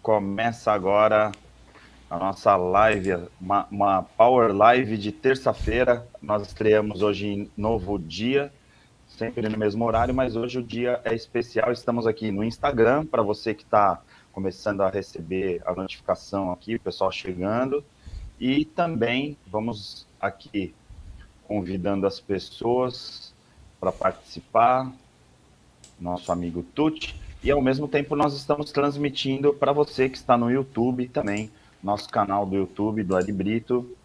Começa agora a nossa live, uma Power Live de terça-feira. Nós estreamos hoje em novo dia, sempre no mesmo horário, mas hoje o dia é especial. Estamos aqui no Instagram, para você que está começando a receber a notificação aqui, o pessoal chegando. E também vamos aqui convidando as pessoas para participar, nosso amigo Tuti. E ao mesmo tempo nós estamos transmitindo para você que está no YouTube também, nosso canal do YouTube, do Ari Brito,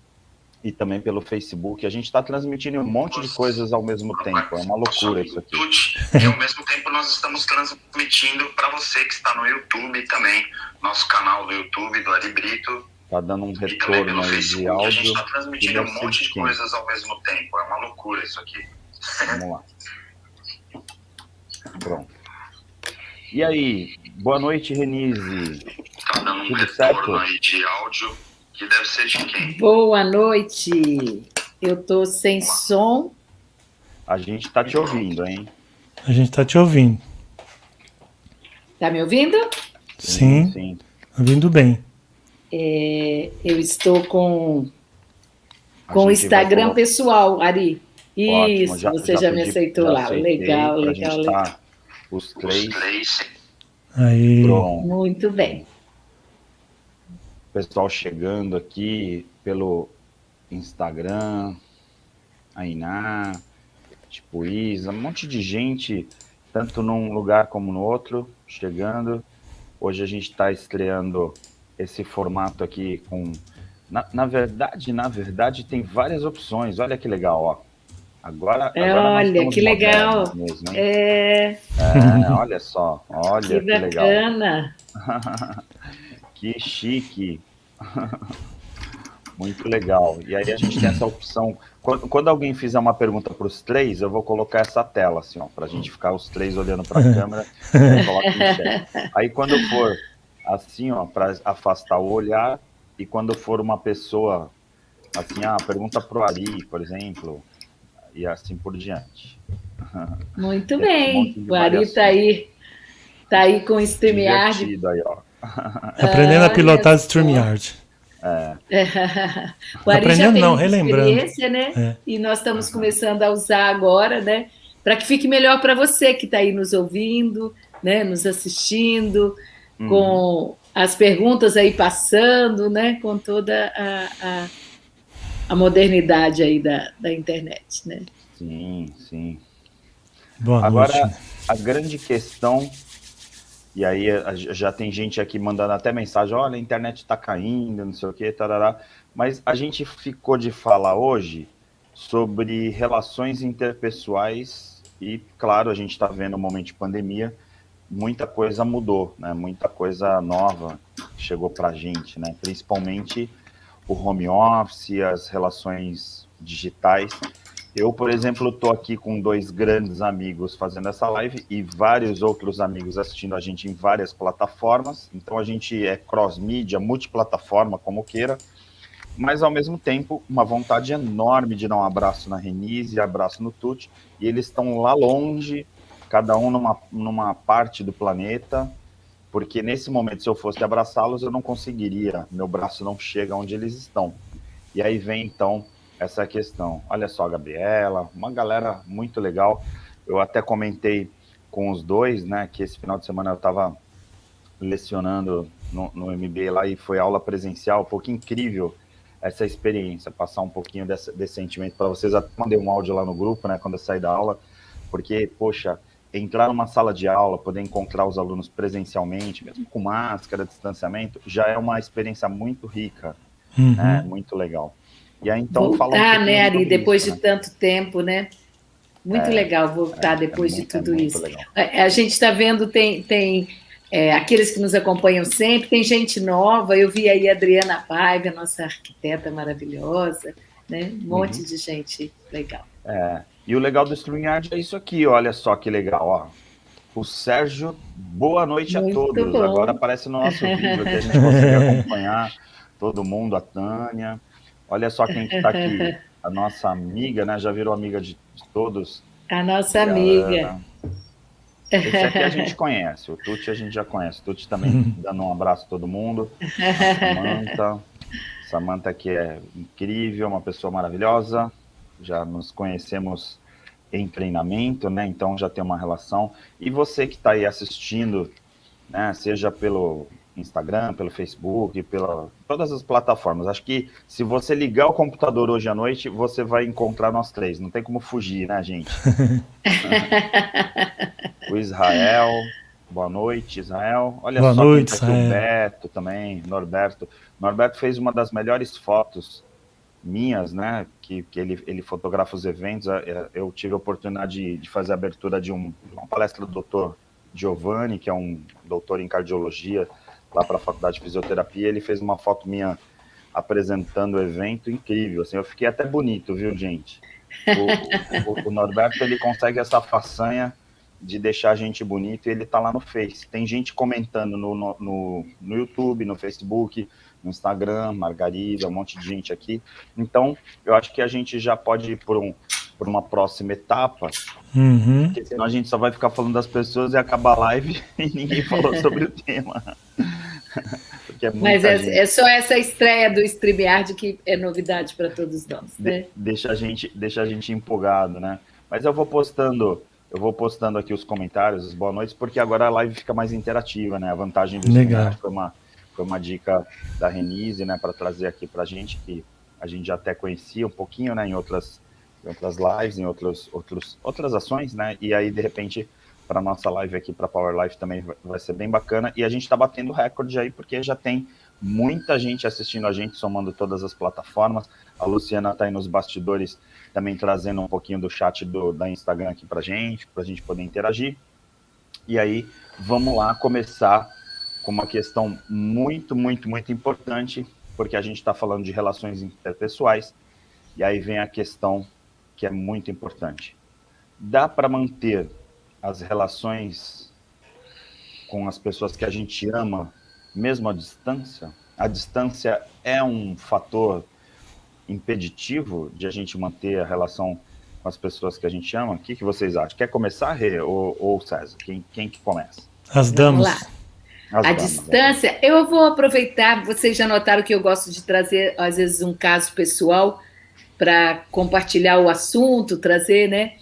e também pelo Facebook. A gente está transmitindo um monte de coisas ao mesmo tempo. É uma loucura isso aqui. E ao mesmo tempo nós estamos transmitindo para você que está no YouTube também, nosso canal do YouTube, do Ari Brito. Está dando um retorno aí de áudio. A gente está transmitindo um monte de coisas ao mesmo tempo. É uma loucura isso aqui. Vamos lá. Pronto. E aí, boa noite, Renise. Tá dando um Tudo retorno certo? aí de áudio, que deve ser de quem? Boa noite. Eu tô sem som. A gente está te ouvindo, hein? A gente está te ouvindo. Tá me ouvindo? Sim. Ouvindo bem. Eu estou com o Instagram pessoal, Ari. Isso, ótimo, você já me aceitou lá. Legal. Os três. Aí. Pronto. Muito bem. Pessoal chegando aqui pelo Instagram, a Iná, tipo Isa, um monte de gente, tanto num lugar como no outro, chegando. Hoje a gente está estreando esse formato aqui com... Na verdade, tem várias opções. Olha que legal, ó. Agora olha, que legal. Mesmo, olha só, olha que legal. Bacana. Que chique. Muito legal. E aí a gente tem essa opção. Quando alguém fizer uma pergunta para os três, eu vou colocar essa tela, assim, ó, para a gente ficar os três olhando para a câmera. Aí quando for assim, ó, para afastar o olhar, e quando for uma pessoa, assim, pergunta para o Ari, por exemplo, e assim por diante. Muito bem. O Ari está aí com o StreamYard. Divertido aí, ó. Aprendendo a pilotar StreamYard. O Ari já tem experiência, né? E nós estamos começando a usar agora, né? Para que fique melhor para você que está aí nos ouvindo, né? Nos assistindo, com as perguntas aí passando, né? Com toda a modernidade aí da internet, né? Sim. Boa Agora, noite. A grande questão, e aí já tem gente aqui mandando até mensagem, olha, a internet está caindo, não sei o quê, tarará, mas a gente ficou de falar hoje sobre relações interpessoais e, claro, a gente está vendo um momento de pandemia, muita coisa mudou, né? Muita coisa nova chegou para a gente, né? Principalmente o home office, as relações digitais. Eu, por exemplo, estou aqui com dois grandes amigos fazendo essa live e vários outros amigos assistindo a gente em várias plataformas. Então, a gente é cross-mídia, multiplataforma, como queira, mas, ao mesmo tempo, uma vontade enorme de dar um abraço na Renise, abraço no Tuti, e eles estão lá longe, cada um numa parte do planeta, porque nesse momento, se eu fosse abraçá-los, eu não conseguiria, meu braço não chega onde eles estão. E aí vem, então, essa questão. Olha só a Gabriela, uma galera muito legal. Eu até comentei com os dois, né, que esse final de semana eu estava lecionando no MBA lá e foi aula presencial, um pouco incrível essa experiência, passar um pouquinho desse sentimento para vocês. Até mandei um áudio lá no grupo, né, quando eu saí da aula, porque, poxa, entrar numa sala de aula, poder encontrar os alunos presencialmente, mesmo com máscara, distanciamento, já é uma experiência muito rica, né, muito legal. E aí, então, voltar, né, Ari, depois de tanto tempo, né? Muito legal voltar depois de tudo isso. Legal. A gente está vendo, tem aqueles que nos acompanham sempre, tem gente nova, eu vi aí a Adriana Paiva, a nossa arquiteta maravilhosa, né? Um monte de gente legal. E o legal do StreamYard é isso aqui, olha só que legal, ó. O Sérgio, boa noite a todos. Bom. Agora aparece no nosso vídeo que a gente consegue acompanhar todo mundo, a Tânia. Olha só quem que está aqui, a nossa amiga, né? Já virou amiga de todos. A nossa amiga. Esse aqui a gente conhece, o Tuti a gente já conhece. O Tuti também dando um abraço a todo mundo. A Samantha que é incrível, uma pessoa maravilhosa. Já nos conhecemos em treinamento, né? Então já tem uma relação. E você que está aí assistindo, né? Seja pelo Instagram, pelo Facebook, todas as plataformas. Acho que se você ligar o computador hoje à noite, você vai encontrar nós três. Não tem como fugir, né, gente? O Israel, boa noite, Israel. Olha boa só noite, aqui o Beto também, Norberto. Norberto fez uma das melhores fotos minhas, né? Que ele fotografa os eventos. Eu tive a oportunidade de fazer a abertura de uma palestra do Dr. Giovanni, que é um doutor em cardiologia, lá para a Faculdade de Fisioterapia. Ele fez uma foto minha apresentando o evento, incrível. Assim, eu fiquei até bonito, viu, gente? O Norberto, ele consegue essa façanha de deixar a gente bonito, e ele tá lá no Face. Tem gente comentando no YouTube, no Facebook, no Instagram, Margarida, um monte de gente aqui. Então, eu acho que a gente já pode ir por uma próxima etapa, porque senão a gente só vai ficar falando das pessoas e acabar a live e ninguém falou sobre o tema. Mas é só essa estreia do StreamYard que é novidade para todos nós, né? Deixa a gente empolgado, né? Mas eu vou postando aqui os comentários, as boas noites, porque agora a live fica mais interativa, né? A vantagem do StreamYard foi uma dica da Renise, né? Para trazer aqui para a gente, que a gente já até conhecia um pouquinho, né? Em outras lives, em outras ações, né? E aí, de repente, para a nossa live aqui, para a Power Life, também vai ser bem bacana. E a gente está batendo recorde aí, porque já tem muita gente assistindo a gente, somando todas as plataformas. A Luciana está aí nos bastidores também trazendo um pouquinho do chat da Instagram aqui para a gente poder interagir. E aí, vamos lá começar com uma questão muito, muito, muito importante, porque a gente está falando de relações interpessoais, e aí vem a questão que é muito importante. Dá para manter as relações com as pessoas que a gente ama, mesmo à distância? A distância é um fator impeditivo de a gente manter a relação com as pessoas que a gente ama? O que vocês acham? Quer começar, Rê, ou César? Quem que começa? As damas. Vamos lá. A distância, eu vou aproveitar, vocês já notaram que eu gosto de trazer, às vezes, um caso pessoal para compartilhar o assunto, trazer, né?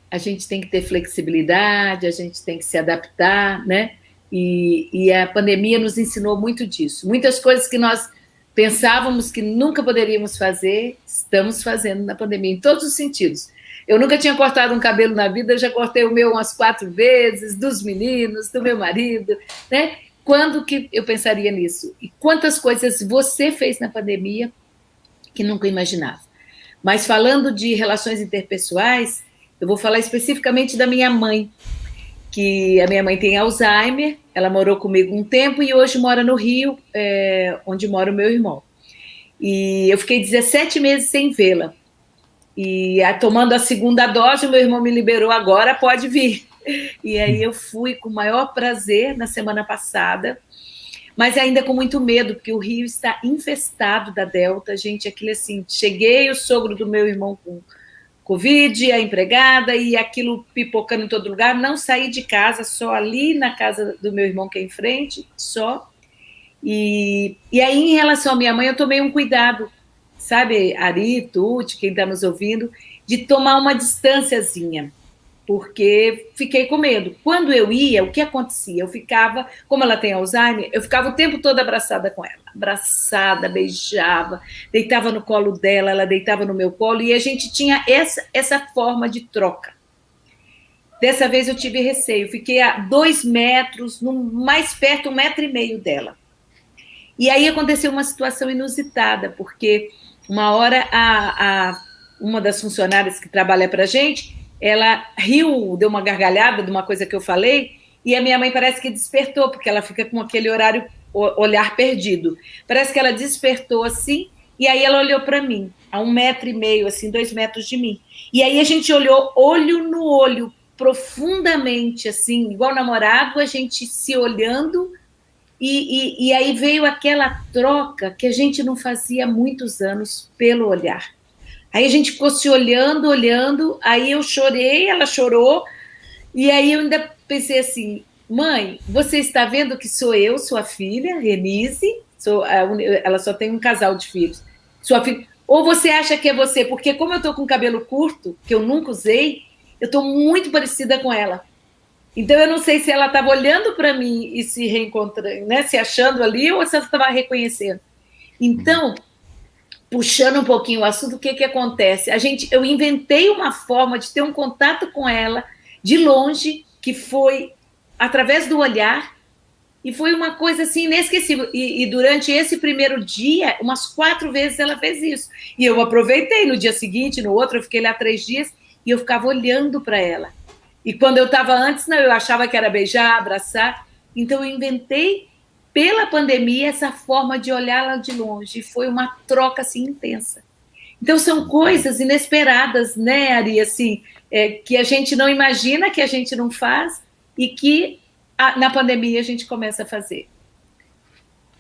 A gente tem que ter flexibilidade, a gente tem que se adaptar, né? E a pandemia nos ensinou muito disso. Muitas coisas que nós pensávamos que nunca poderíamos fazer, estamos fazendo na pandemia, em todos os sentidos. Eu nunca tinha cortado um cabelo na vida, eu já cortei o meu umas 4 vezes, dos meninos, do meu marido, né? Quando que eu pensaria nisso? E quantas coisas você fez na pandemia que nunca imaginava? Mas falando de relações interpessoais, eu vou falar especificamente da minha mãe, que a minha mãe tem Alzheimer, ela morou comigo um tempo e hoje mora no Rio, onde mora o meu irmão. E eu fiquei 17 meses sem vê-la. E tomando a segunda dose, o meu irmão me liberou, agora pode vir. E aí eu fui com o maior prazer na semana passada, mas ainda com muito medo, porque o Rio está infestado da Delta, gente, aquilo assim, cheguei, o sogro do meu irmão com Covid, a empregada, e aquilo pipocando em todo lugar, não saí de casa, só ali na casa do meu irmão que é em frente, só. E aí, em relação à minha mãe, eu tomei um cuidado, sabe, Ari, Tuti, quem está nos ouvindo, de tomar uma distânciazinha, porque fiquei com medo. Quando eu ia, o que acontecia? Eu ficava, como ela tem Alzheimer, eu ficava o tempo todo abraçada com ela. Abraçada, beijava, deitava no colo dela, ela deitava no meu colo, e a gente tinha essa forma de troca. Dessa vez eu tive receio, fiquei a 2 metros, mais perto, 1,5 metro dela. E aí aconteceu uma situação inusitada, porque uma hora uma das funcionárias que trabalha para a gente, ela riu, deu uma gargalhada de uma coisa que eu falei, e a minha mãe parece que despertou, porque ela fica com aquele olhar perdido. Parece que ela despertou assim, e aí ela olhou para mim, a 1,5 metro, assim, 2 metros de mim. E aí a gente olhou olho no olho, profundamente, assim, igual namorado, a gente se olhando, e aí veio aquela troca que a gente não fazia há muitos anos pelo olhar. Aí a gente ficou se olhando, aí eu chorei, ela chorou, E aí eu ainda pensei assim, mãe, você está vendo que sou eu, sua filha, Renise, ela só tem um casal de filhos, sua filha, ou você acha que é você? Porque como eu estou com cabelo curto, que eu nunca usei, eu estou muito parecida com ela. Então eu não sei se ela estava olhando para mim e se reencontrando, né, se achando ali, ou se ela estava reconhecendo. Então, puxando um pouquinho o assunto, o que acontece? Eu inventei uma forma de ter um contato com ela de longe, que foi através do olhar, e foi uma coisa assim inesquecível. E durante esse primeiro dia, umas 4 vezes ela fez isso. E eu aproveitei no dia seguinte, no outro, eu fiquei lá 3 dias, e eu ficava olhando para ela. E quando eu estava antes, não, eu achava que era beijar, abraçar. Então eu inventei, pela pandemia, essa forma de olhá-la de longe. E foi uma troca assim intensa. Então são coisas inesperadas, né, Ari? Assim, que a gente não imagina, que a gente não faz, e que na pandemia a gente começa a fazer.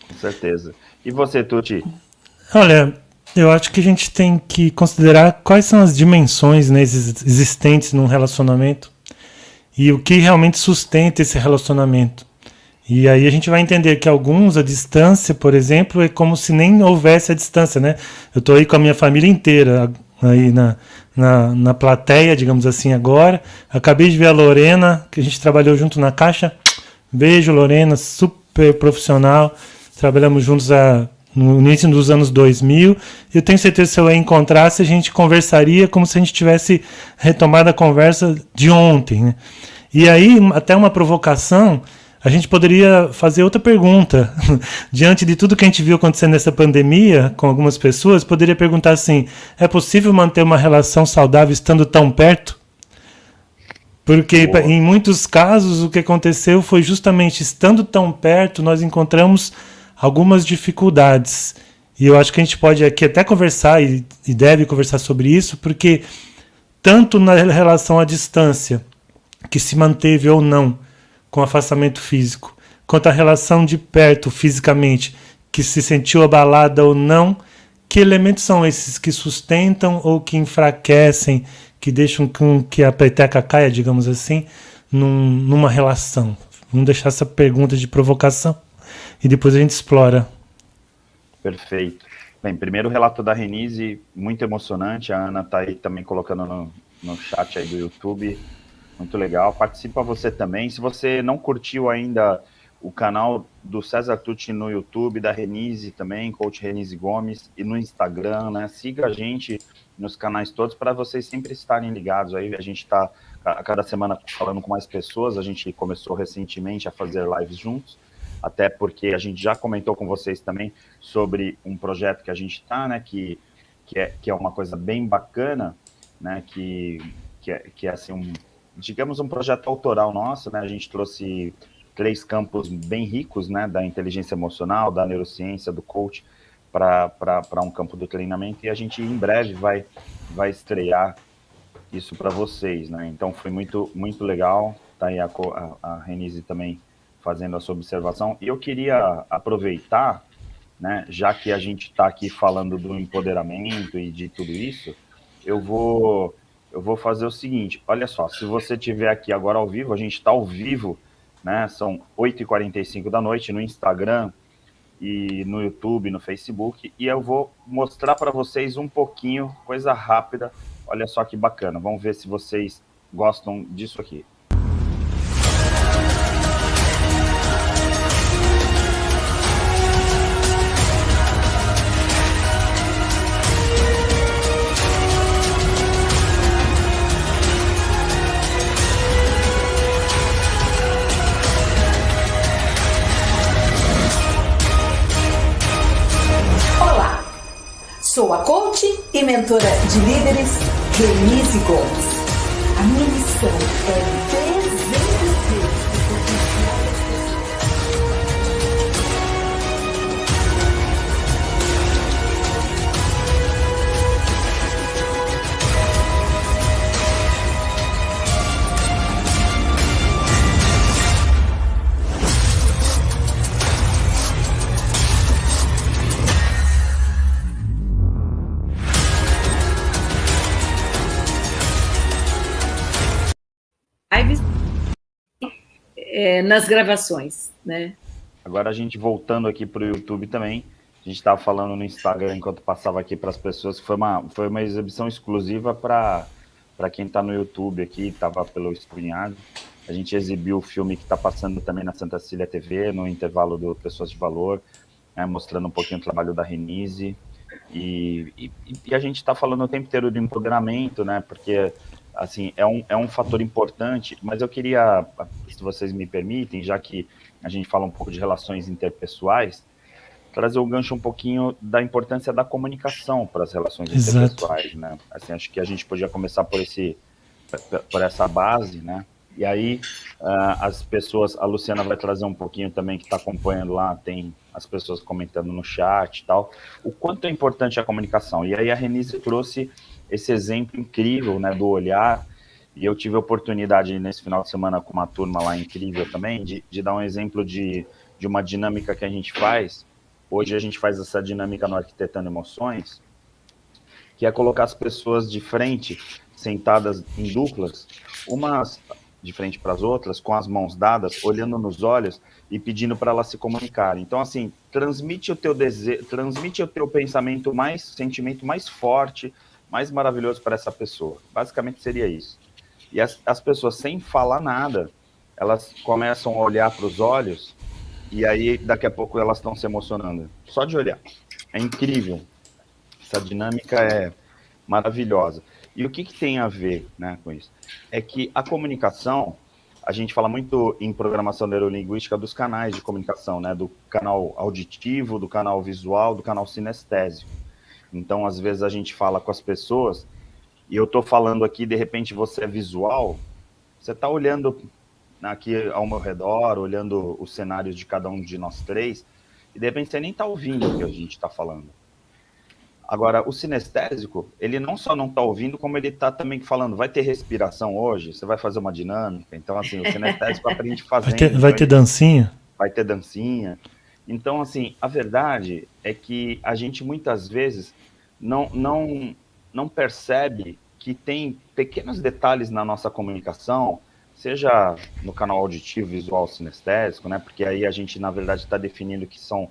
Com certeza. E você, Tuti? Olha, eu acho que a gente tem que considerar quais são as dimensões, né, existentes num relacionamento e o que realmente sustenta esse relacionamento. E aí a gente vai entender que alguns, a distância, por exemplo, é como se nem houvesse a distância, né? Eu estou aí com a minha família inteira, aí na plateia, digamos assim, agora. Acabei de ver a Lorena, que a gente trabalhou junto na Caixa. Beijo, Lorena, super profissional. Trabalhamos juntos no início dos anos 2000. Eu tenho certeza que se eu a encontrasse, a gente conversaria como se a gente tivesse retomado a conversa de ontem, né? E aí, até uma provocação, a gente poderia fazer outra pergunta. Diante de tudo que a gente viu acontecendo nessa pandemia, com algumas pessoas, poderia perguntar assim, é possível manter uma relação saudável estando tão perto? Porque em muitos casos o que aconteceu foi justamente estando tão perto, nós encontramos algumas dificuldades. E eu acho que a gente pode aqui até conversar e deve conversar sobre isso, porque tanto na relação à distância, que se manteve ou não, com afastamento físico, quanto a relação de perto fisicamente, que se sentiu abalada ou não, que elementos são esses que sustentam ou que enfraquecem, que deixam com que a peteca caia, digamos assim, numa relação? Vamos deixar essa pergunta de provocação e depois a gente explora. Perfeito. Bem, primeiro o relato da Renise, muito emocionante, a Ana está aí também colocando no chat aí do YouTube. Muito legal. Participa você também. Se você não curtiu ainda o canal do César Tucci no YouTube, da Renise também, Coach Renise Gomes, e no Instagram, né? Siga a gente nos canais todos para vocês sempre estarem ligados. Aí a gente está a cada semana falando com mais pessoas. A gente começou recentemente a fazer lives juntos, até porque a gente já comentou com vocês também sobre um projeto que a gente está, né? Que é uma coisa bem bacana, né? Que é assim digamos, um projeto autoral nosso, né? A gente trouxe 3 campos bem ricos, né? Da inteligência emocional, da neurociência, do coach, para um campo do treinamento, e a gente em breve vai estrear isso para vocês, né? Então foi muito, muito legal. Tá aí a Renise também fazendo a sua observação. E eu queria aproveitar, né? Já que a gente está aqui falando do empoderamento e de tudo isso, eu vou fazer o seguinte, olha só, se você estiver aqui agora ao vivo, a gente está ao vivo, né, são 8h45 da noite no Instagram e no YouTube, no Facebook, e eu vou mostrar para vocês um pouquinho, coisa rápida, olha só que bacana, vamos ver se vocês gostam disso aqui. Sou a coach e mentora de líderes, Renise Gomes. A minha missão é desenvolver o potencial das Lives nas gravações, né? Agora a gente voltando aqui para o YouTube também, a gente estava falando no Instagram enquanto passava aqui para as pessoas, que foi uma exibição exclusiva para quem está no YouTube aqui, estava pelo StreamYard. A gente exibiu o filme que está passando também na Santa Cecília TV, no intervalo do Pessoas de Valor, né, mostrando um pouquinho o trabalho da Renise. E a gente está falando o tempo inteiro de empoderamento, né? Porque assim, é um fator importante, mas eu queria, se vocês me permitem, já que a gente fala um pouco de relações interpessoais, trazer o gancho um pouquinho da importância da comunicação para as relações interpessoais, né? Assim, acho que a gente podia começar por essa base, né? E aí as pessoas, a Luciana vai trazer um pouquinho também, que está acompanhando lá, tem as pessoas comentando no chat e tal, o quanto é importante a comunicação. E aí a Renise trouxe esse exemplo incrível, né, do olhar, e eu tive a oportunidade nesse final de semana com uma turma lá incrível também, de dar um exemplo de uma dinâmica que a gente faz. Hoje a gente faz essa dinâmica no Arquitetando Emoções, que é colocar as pessoas de frente, sentadas em duplas, umas de frente para as outras, com as mãos dadas, olhando nos olhos e pedindo para elas se comunicarem. Então, assim, transmite o teu desejo, transmite o teu pensamento sentimento mais forte, mais maravilhoso para essa pessoa. Basicamente seria isso. E as pessoas, sem falar nada, elas começam a olhar para os olhos e aí, daqui a pouco, elas estão se emocionando. Só de olhar. É incrível. Essa dinâmica é maravilhosa. E o que tem a ver, né, com isso? É que a comunicação, a gente fala muito em programação neurolinguística dos canais de comunicação, né? Do canal auditivo, do canal visual, do canal sinestésico. Então, às vezes, a gente fala com as pessoas, e eu estou falando aqui, de repente, você é visual, você está olhando aqui ao meu redor, olhando os cenários de cada um de nós três, e de repente você nem está ouvindo o que a gente está falando. Agora, o sinestésico, ele não só não está ouvindo, como ele está também falando, vai ter respiração hoje? Você vai fazer uma dinâmica? Então, assim, o sinestésico aprende fazendo. Vai ter dancinha? Vai ter dancinha. Então, assim, a verdade é que a gente muitas vezes não percebe que tem pequenos detalhes na nossa comunicação, seja no canal auditivo, visual, sinestésico, né? Porque aí a gente, na verdade, está definindo que são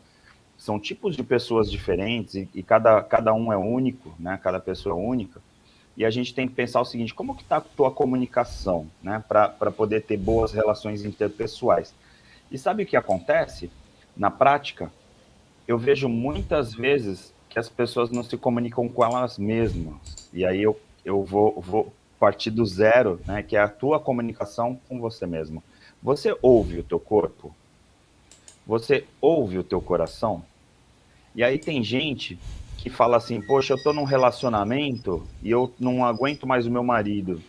tipos de pessoas diferentes e cada um é único, né? Cada pessoa é única. E a gente tem que pensar o seguinte, como que está a tua comunicação, né? Para poder ter boas relações interpessoais. E sabe o que acontece? Na prática, eu vejo muitas vezes que as pessoas não se comunicam com elas mesmas. E aí eu vou partir do zero, né? Que é a tua comunicação com você mesmo. Você ouve o teu corpo? Você ouve o teu coração? E aí tem gente que fala assim, poxa, eu tô num relacionamento e eu não aguento mais o meu marido,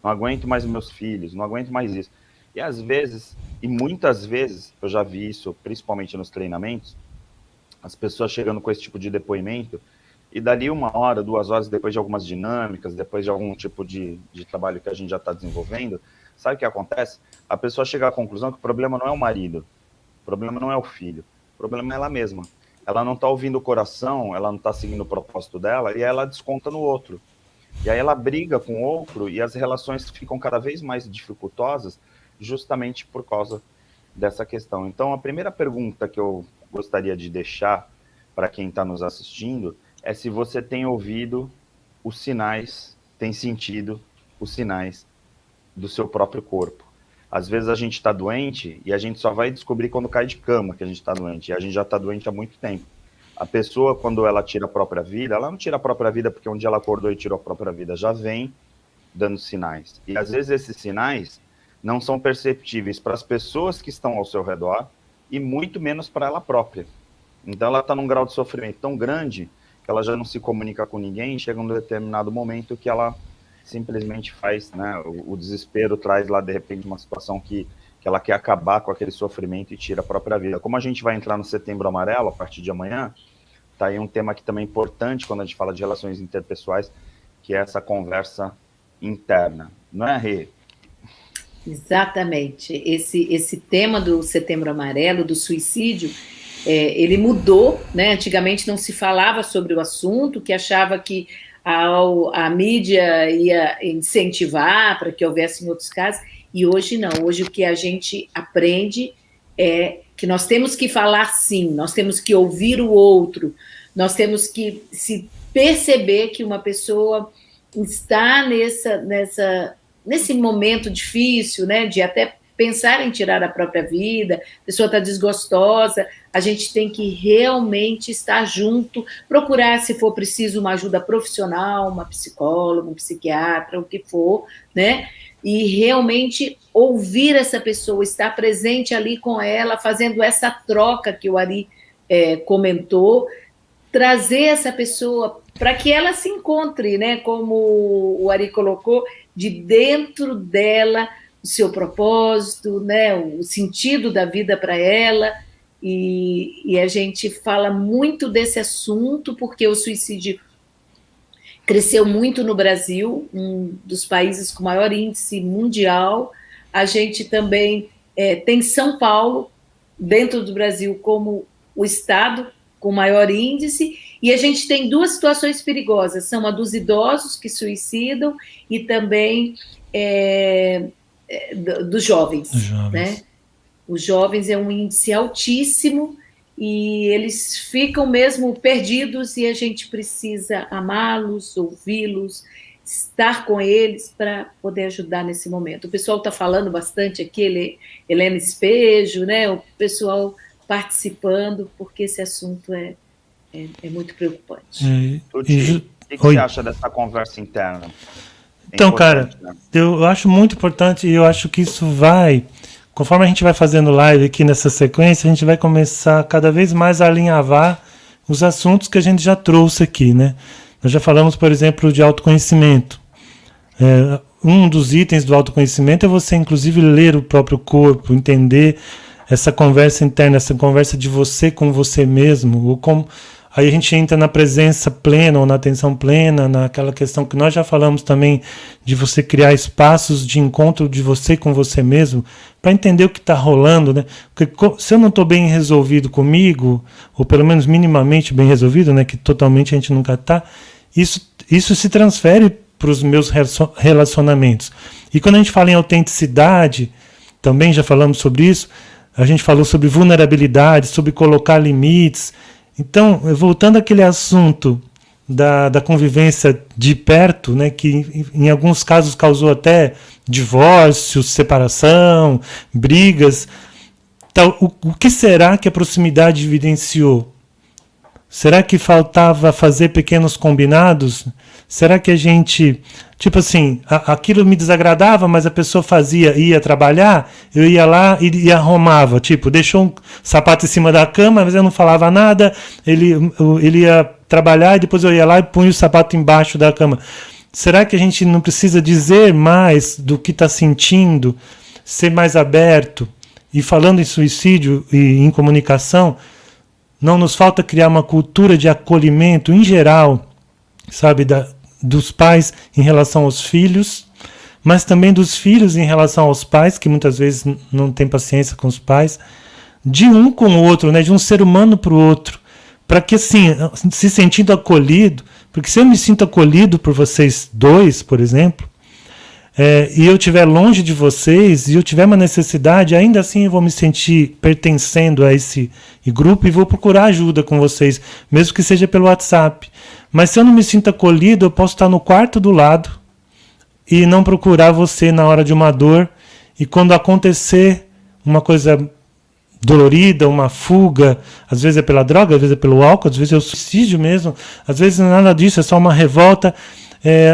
não aguento mais os meus filhos, não aguento mais isso. E às vezes, e muitas vezes, eu já vi isso, principalmente nos treinamentos, as pessoas chegando com esse tipo de depoimento, e dali 1 hora, 2 horas, depois de algumas dinâmicas, depois de algum tipo de trabalho que a gente já está desenvolvendo, sabe o que acontece? A pessoa chega à conclusão que o problema não é o marido, o problema não é o filho, o problema é ela mesma. Ela não está ouvindo o coração, ela não está seguindo o propósito dela, e aí ela desconta no outro. E aí ela briga com o outro, e as relações ficam cada vez mais dificultosas, justamente por causa dessa questão. Então, a primeira pergunta que eu gostaria de deixar para quem está nos assistindo é se você tem ouvido os sinais, tem sentido os sinais do seu próprio corpo. Às vezes a gente está doente e a gente só vai descobrir quando cai de cama que a gente está doente, e a gente já está doente há muito tempo. A pessoa, quando ela tira a própria vida, ela não tira a própria vida porque um dia ela acordou e tirou a própria vida, já vem dando sinais. E às vezes esses sinais não são perceptíveis para as pessoas que estão ao seu redor e muito menos para ela própria. Então ela está num grau de sofrimento tão grande que ela já não se comunica com ninguém, chega um determinado momento que ela simplesmente faz, né, o desespero traz lá, de repente, uma situação que ela quer acabar com aquele sofrimento e tira a própria vida. Como a gente vai entrar no Setembro Amarelo, a partir de amanhã, tá aí um tema que também é importante quando a gente fala de relações interpessoais, que é essa conversa interna. Não é, Rê? Exatamente. Esse tema do Setembro Amarelo, do suicídio, ele mudou, né? Antigamente não se falava sobre o assunto, que achava que a mídia ia incentivar para que houvesse em outros casos, E hoje não, hoje o que a gente aprende é que nós temos que falar sim, nós temos que ouvir o outro, nós temos que se perceber que uma pessoa está nesse momento difícil, né, de até pensar em tirar a própria vida, a pessoa está desgostosa, a gente tem que realmente estar junto, procurar, se for preciso, uma ajuda profissional, uma psicóloga, um psiquiatra, o que for, né? E realmente ouvir essa pessoa, estar presente ali com ela, fazendo essa troca que o Ari comentou, trazer essa pessoa para que ela se encontre, né? Como o Ari colocou, de dentro dela, o seu propósito, né, o sentido da vida para ela, e a gente fala muito desse assunto porque o suicídio cresceu muito no Brasil, um dos países com maior índice mundial. A gente também tem São Paulo, dentro do Brasil, como o estado com maior índice, e a gente tem duas situações perigosas, são a dos idosos que suicidam e também dos jovens, né? Os jovens é um índice altíssimo e eles ficam mesmo perdidos e a gente precisa amá-los, ouvi-los, estar com eles para poder ajudar nesse momento. O pessoal está falando bastante aqui, Helena Espejo, né? O pessoal participando, porque esse assunto é muito preocupante. O que você acha dessa conversa interna? Então, cara, né? Eu acho muito importante e eu acho que isso vai, conforme a gente vai fazendo live aqui nessa sequência, a gente vai começar cada vez mais a alinhavar os assuntos que a gente já trouxe aqui, né? Nós já falamos, por exemplo, de autoconhecimento. Um dos itens do autoconhecimento é você, inclusive, ler o próprio corpo, entender essa conversa interna, essa conversa de você com você mesmo, ou com... Aí a gente entra na presença plena ou na atenção plena, naquela questão que nós já falamos também, de você criar espaços de encontro de você com você mesmo, para entender o que está rolando, né? Porque se eu não estou bem resolvido comigo, ou pelo menos minimamente bem resolvido, né? Que totalmente a gente nunca está, isso se transfere para os meus relacionamentos. E quando a gente fala em autenticidade, também já falamos sobre isso, a gente falou sobre vulnerabilidade, sobre colocar limites. Então, voltando àquele assunto da convivência de perto, né, que em alguns casos causou até divórcio, separação, brigas, então, o que será que a proximidade evidenciou? Será que faltava fazer pequenos combinados? Será que a gente, tipo assim, aquilo me desagradava, mas a pessoa ia trabalhar, eu ia lá e arrumava, tipo, deixou um sapato em cima da cama, mas eu não falava nada, ele ia trabalhar e depois eu ia lá e punha o sapato embaixo da cama. Será que a gente não precisa dizer mais do que está sentindo, ser mais aberto? E falando em suicídio e em comunicação, não nos falta criar uma cultura de acolhimento em geral, sabe, dos pais em relação aos filhos, mas também dos filhos em relação aos pais, que muitas vezes não têm paciência com os pais, de um com o outro, né, de um ser humano para o outro, para que, assim, se sentindo acolhido, porque se eu me sinto acolhido por vocês dois, por exemplo, e eu estiver longe de vocês, e eu tiver uma necessidade, ainda assim eu vou me sentir pertencendo a esse grupo e vou procurar ajuda com vocês, mesmo que seja pelo WhatsApp. Mas se eu não me sinto acolhido, eu posso estar no quarto do lado e não procurar você na hora de uma dor. E quando acontecer uma coisa dolorida, uma fuga, às vezes é pela droga, às vezes é pelo álcool, às vezes é o suicídio mesmo, às vezes não é nada disso, é só uma revolta,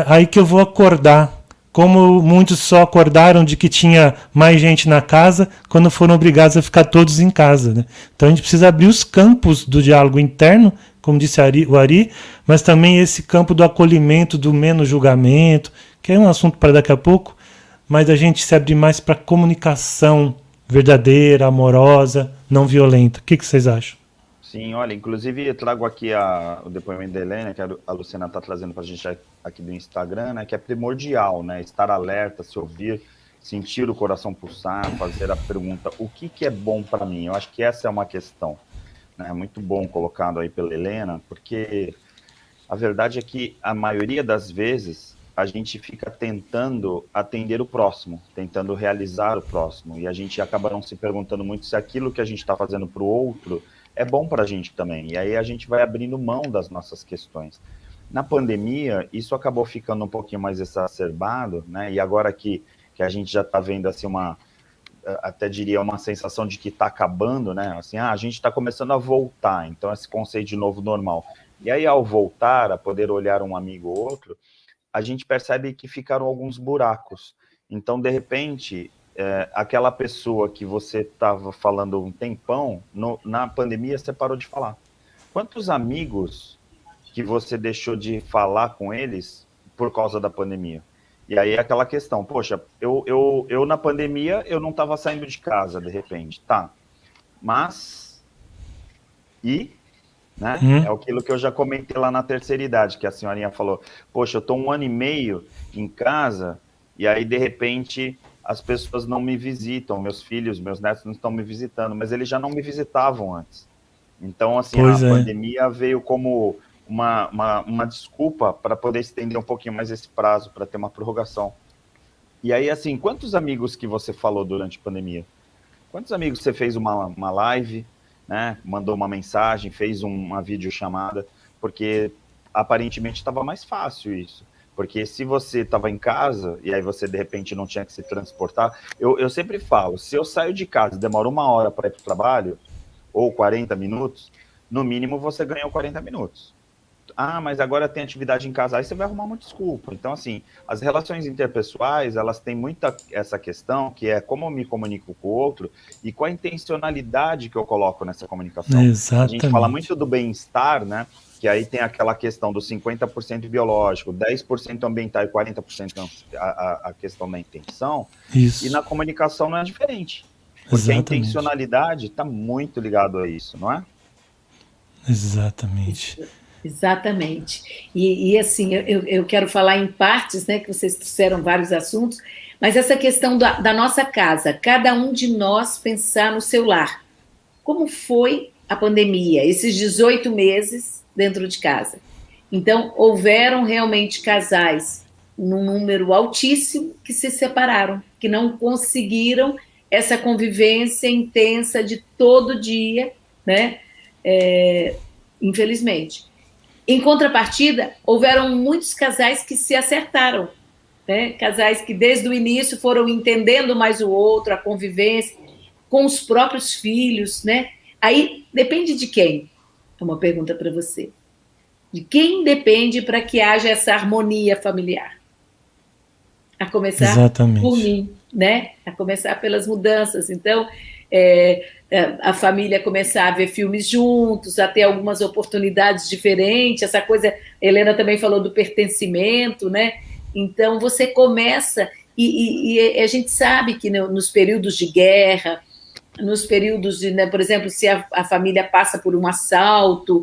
aí que eu vou acordar. Como muitos só acordaram de que tinha mais gente na casa quando foram obrigados a ficar todos em casa, né? Então a gente precisa abrir os campos do diálogo interno, como disse o Ari, mas também esse campo do acolhimento, do menos julgamento, que é um assunto para daqui a pouco, mas a gente se abrir mais para comunicação verdadeira, amorosa, não violenta. O que vocês acham? Sim, olha, inclusive eu trago aqui o depoimento da Helena, que a Luciana está trazendo para a gente aqui do Instagram, né, que é primordial, né, estar alerta, se ouvir, sentir o coração pulsar, fazer a pergunta, o que é bom para mim? Eu acho que essa é uma questão, né, muito bom colocado aí pela Helena, porque a verdade é que a maioria das vezes a gente fica tentando atender o próximo, tentando realizar o próximo, e a gente acaba não se perguntando muito se aquilo que a gente está fazendo para o outro é bom para a gente também, e aí a gente vai abrindo mão das nossas questões. Na pandemia, isso acabou ficando um pouquinho mais exacerbado, né? E agora que a gente já está vendo assim até diria uma sensação de que está acabando, né? Assim, a gente está começando a voltar, então esse conceito de novo normal. E aí, ao voltar, a poder olhar um amigo ou outro, a gente percebe que ficaram alguns buracos. Então, de repente, aquela pessoa que você estava falando um tempão, na pandemia você parou de falar. Quantos amigos que você deixou de falar com eles por causa da pandemia? E aí é aquela questão, poxa, eu na pandemia, eu não estava saindo de casa, de repente, tá, mas, né, é aquilo que eu já comentei lá na terceira idade, que a senhorinha falou, poxa, eu estou 1 ano e meio em casa, e aí, de repente, as pessoas não me visitam, meus filhos, meus netos não estão me visitando, mas eles já não me visitavam antes. Então, assim, pandemia veio como uma desculpa para poder estender um pouquinho mais esse prazo, para ter uma prorrogação. E aí, assim, quantos amigos que você falou durante a pandemia? Quantos amigos você fez uma live, né? Mandou uma mensagem, fez uma videochamada? Porque aparentemente estava mais fácil isso. Porque se você estava em casa e aí você de repente não tinha que se transportar, eu sempre falo, se eu saio de casa e demoro 1 hora para ir para o trabalho, ou 40 minutos, no mínimo você ganhou 40 minutos. Mas agora tem atividade em casa, aí você vai arrumar uma desculpa. Então, assim, as relações interpessoais, elas têm muita essa questão, que é como eu me comunico com o outro e qual a intencionalidade que eu coloco nessa comunicação. Exatamente. A gente fala muito do bem-estar, né? Que aí tem aquela questão do 50% biológico, 10% ambiental e 40% a questão da intenção. Isso. E na comunicação não é diferente. Porque Exatamente. a intencionalidade está muito ligado a isso, não é? Exatamente. Exatamente. E assim, eu quero falar em partes, né, que vocês trouxeram vários assuntos, mas essa questão da nossa casa, cada um de nós pensar no seu lar. Como foi a pandemia, esses 18 meses dentro de casa? Então, houveram realmente casais, num número altíssimo, que se separaram, que não conseguiram essa convivência intensa de todo dia, né? Infelizmente. Em contrapartida, houveram muitos casais que se acertaram, né? Casais que desde o início foram entendendo mais o outro, a convivência, com os próprios filhos, né? Aí depende de quem? É uma pergunta para você. De quem depende para que haja essa harmonia familiar? A começar Exatamente. por mim, né? A começar pelas mudanças. Então, a família começar a ver filmes juntos, a ter algumas oportunidades diferentes, essa coisa, a Helena também falou do pertencimento, né? Então, você começa, e a gente sabe que nos períodos de guerra, nos períodos de, né, por exemplo, se a família passa por um assalto,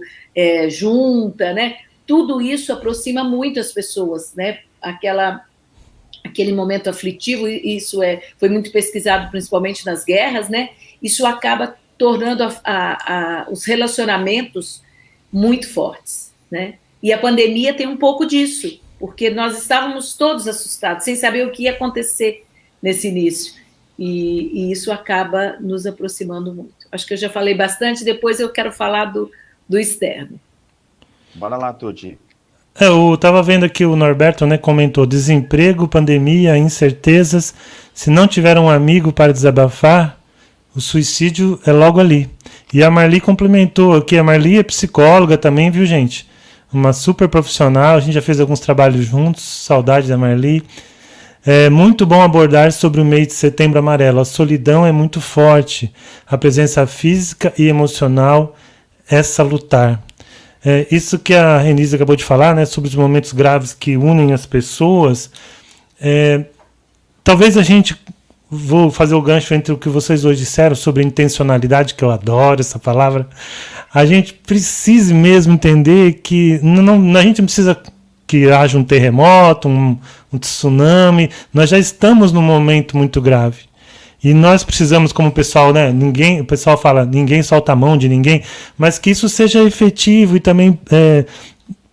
junta, né? Tudo isso aproxima muito as pessoas, né? Aquele momento aflitivo, isso foi muito pesquisado principalmente nas guerras, né? Isso acaba tornando os relacionamentos muito fortes, né? E a pandemia tem um pouco disso, porque nós estávamos todos assustados, sem saber o que ia acontecer nesse início, e isso acaba nos aproximando muito. Acho que eu já falei bastante, depois eu quero falar do externo. Bora lá, Tuti. Eu estava vendo aqui o Norberto, né, comentou desemprego, pandemia, incertezas. Se não tiver um amigo para desabafar, o suicídio é logo ali. E a Marli complementou aqui. A Marli é psicóloga também, viu, gente? Uma super profissional. A gente já fez alguns trabalhos juntos. Saudade da Marli. É muito bom abordar sobre o mês de Setembro Amarelo. A solidão é muito forte. A presença física e emocional é salutar. Isso que a Renise acabou de falar, né, sobre os momentos graves que unem as pessoas, talvez a gente, vou fazer o gancho entre o que vocês hoje disseram sobre intencionalidade, que eu adoro essa palavra, a gente precise mesmo entender que a gente não precisa que haja um terremoto, um tsunami, nós já estamos num momento muito grave. E nós precisamos, como pessoal, né? O pessoal fala, ninguém solta a mão de ninguém, mas que isso seja efetivo e também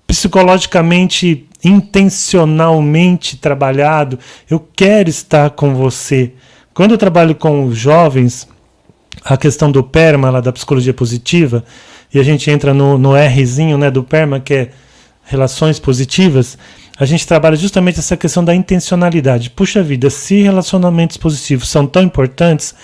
psicologicamente intencionalmente trabalhado. Eu quero estar com você. Quando eu trabalho com os jovens, a questão do PERMA, lá da psicologia positiva, e a gente entra no Rzinho, né, do PERMA, que é relações positivas, a gente trabalha justamente essa questão da intencionalidade. Puxa vida, se relacionamentos positivos são tão importantes,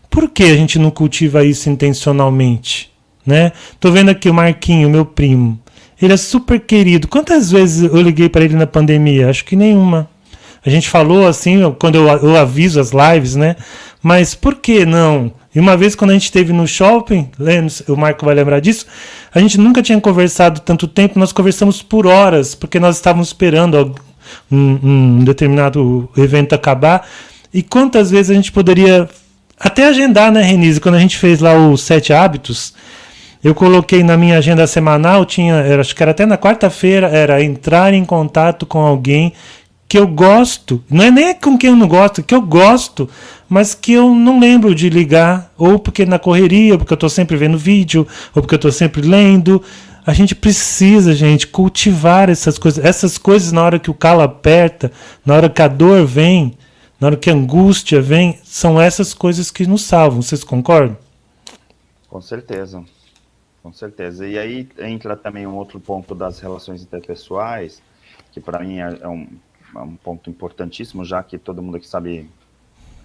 por que a gente não cultiva isso intencionalmente? Né? Tô vendo aqui o Marquinho, meu primo. Ele é super querido. Quantas vezes eu liguei para ele na pandemia? Acho que nenhuma. A gente falou assim, quando eu aviso as lives, né? Mas por que não? E uma vez quando a gente esteve no shopping, o Marco vai lembrar disso, a gente nunca tinha conversado tanto tempo, nós conversamos por horas, porque nós estávamos esperando um determinado evento acabar. E quantas vezes a gente poderia até agendar, né, Renise? Quando a gente fez lá os 7 hábitos, eu coloquei na minha agenda semanal, acho que era até na quarta-feira, era entrar em contato com alguém que eu gosto, não é nem com quem eu não gosto, que eu gosto, mas que eu não lembro de ligar, ou porque na correria, ou porque eu estou sempre vendo vídeo, ou porque eu estou sempre lendo. A gente precisa, gente, cultivar essas coisas. Essas coisas na hora que o calo aperta, na hora que a dor vem, na hora que a angústia vem, são essas coisas que nos salvam. Vocês concordam? Com certeza. Com certeza. E aí entra também um outro ponto das relações interpessoais, que para mim é um ponto importantíssimo, já que todo mundo aqui sabe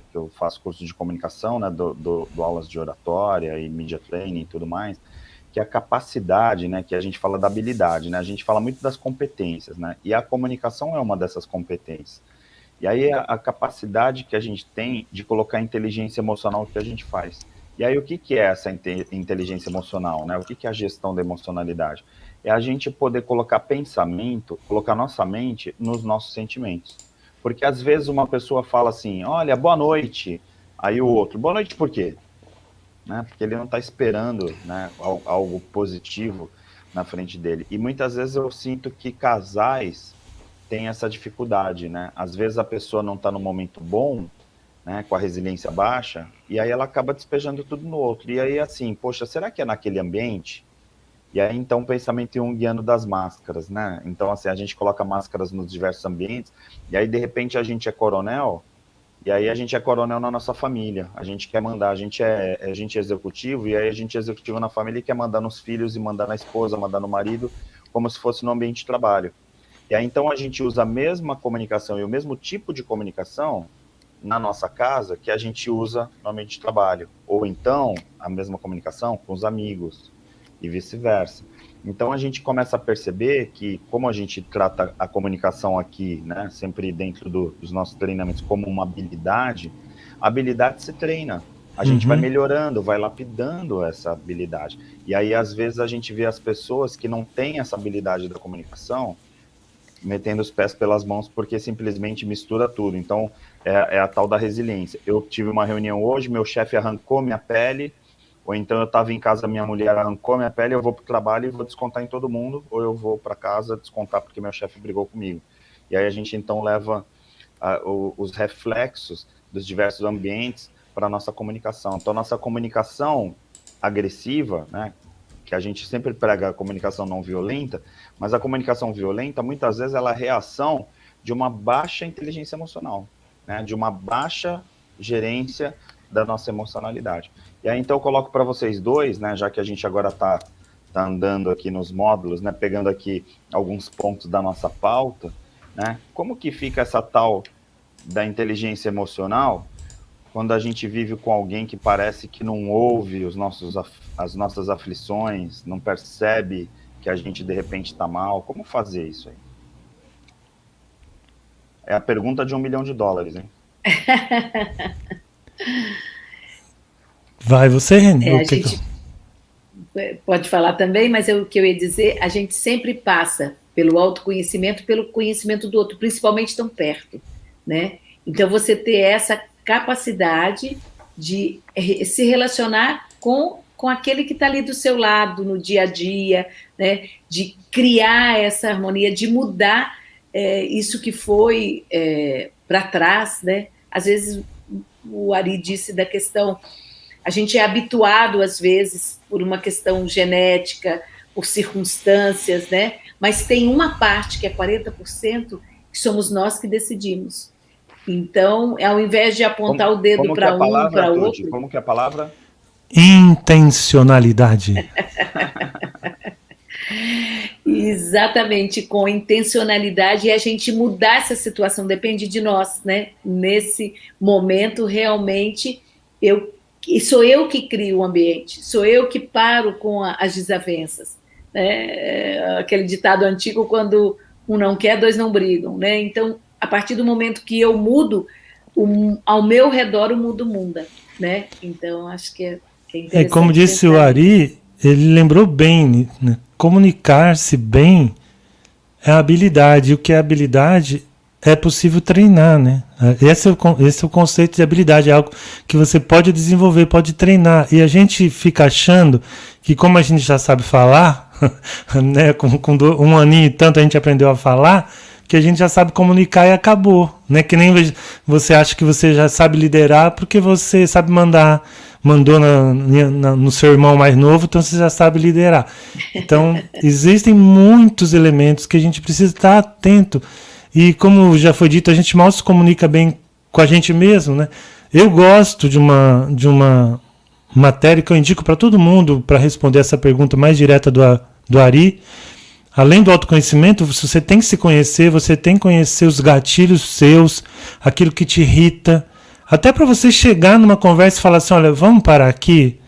que eu faço curso de comunicação, né, do aulas de oratória e media training e tudo mais, que é a capacidade, né, que a gente fala da habilidade, né, a gente fala muito das competências, né, e a comunicação é uma dessas competências. E aí a capacidade que a gente tem de colocar a inteligência emocional que a gente faz. E aí o que é essa inteligência emocional, né, o que é a gestão da emocionalidade? É a gente poder colocar pensamento, colocar nossa mente nos nossos sentimentos. Porque às vezes uma pessoa fala assim, olha, boa noite, aí o outro, boa noite por quê? Né? Porque ele não está esperando, né, algo positivo na frente dele. E muitas vezes eu sinto que casais têm essa dificuldade, né? Às vezes a pessoa não está no momento bom, né, com a resiliência baixa, e aí ela acaba despejando tudo no outro. E aí assim, poxa, será que é naquele ambiente? E aí, então, o pensamento junguiano das máscaras, né? Então, assim, a gente coloca máscaras nos diversos ambientes, e aí, de repente, a gente é coronel, e aí a gente é coronel na nossa família. A gente quer mandar, a gente é executivo, e aí a gente é executivo na família e quer mandar nos filhos, e mandar na esposa, mandar no marido, como se fosse no ambiente de trabalho. E aí, então, a gente usa a mesma comunicação e o mesmo tipo de comunicação na nossa casa que a gente usa no ambiente de trabalho. Ou então, a mesma comunicação com os amigos, e vice-versa. Então a gente começa a perceber que, como a gente trata a comunicação aqui, né, sempre dentro dos nossos treinamentos como uma habilidade, a habilidade se treina. A gente vai melhorando, vai lapidando essa habilidade. E aí, às vezes, a gente vê as pessoas que não têm essa habilidade da comunicação metendo os pés pelas mãos porque simplesmente mistura tudo. Então, é a tal da resiliência. Eu tive uma reunião hoje, meu chefe arrancou minha pele, ou então eu estava em casa, minha mulher arrancou minha pele, eu vou para o trabalho e vou descontar em todo mundo, ou eu vou para casa descontar porque meu chefe brigou comigo. E aí a gente então leva os reflexos dos diversos ambientes para a nossa comunicação. Então, nossa comunicação agressiva, né, que a gente sempre prega a comunicação não violenta, mas a comunicação violenta, muitas vezes, ela é a reação de uma baixa inteligência emocional, né, de uma baixa gerência da nossa emocionalidade. E aí, então, eu coloco para vocês dois, né, já que a gente agora está andando aqui nos módulos, né, pegando aqui alguns pontos da nossa pauta, né, como que fica essa tal da inteligência emocional quando a gente vive com alguém que parece que não ouve as nossas aflições, não percebe que a gente, de repente, está mal? Como fazer isso aí? É a pergunta de $1 milhão, hein? Vai você, Renê. Pode falar também, mas o que eu ia dizer, a gente sempre passa pelo autoconhecimento, pelo conhecimento do outro, principalmente tão perto, né? Então, você ter essa capacidade de se relacionar com aquele que está ali do seu lado, no dia a dia, né? De criar essa harmonia, de mudar isso que foi para trás, né? Às vezes, o Ari disse da questão, a gente é habituado, às vezes, por uma questão genética, por circunstâncias, né? Mas tem uma parte, que é 40%, que somos nós que decidimos. Então, ao invés de apontar o dedo para um, para o outro... Como que é a palavra? Intencionalidade. Exatamente, com intencionalidade, e a gente mudar essa situação depende de nós, né? Nesse momento, realmente, sou eu que crio o ambiente, sou eu que paro com as desavenças, né? Aquele ditado antigo, quando um não quer, dois não brigam, né? Então, a partir do momento que eu mudo, ao meu redor o mundo muda, né? Então, acho que é interessante. Como disse o Ari, ele lembrou bem, né? Comunicar-se bem é habilidade. O que é habilidade é possível treinar, né? Esse é o conceito de habilidade, é algo que você pode desenvolver, pode treinar. E a gente fica achando que, como a gente já sabe falar, né? Com um aninho e tanto a gente aprendeu a falar, que a gente já sabe comunicar e acabou, né? Que nem você acha que você já sabe liderar porque você sabe mandou no seu irmão mais novo, então você já sabe liderar. Então, existem muitos elementos que a gente precisa estar atento. E como já foi dito, a gente mal se comunica bem com a gente mesmo, né? Eu gosto de uma matéria que eu indico para todo mundo para responder essa pergunta mais direta do Ari. Além do autoconhecimento, você tem que se conhecer, você tem que conhecer os gatilhos seus, aquilo que te irrita. Até para você chegar numa conversa e falar assim, olha, vamos parar aqui,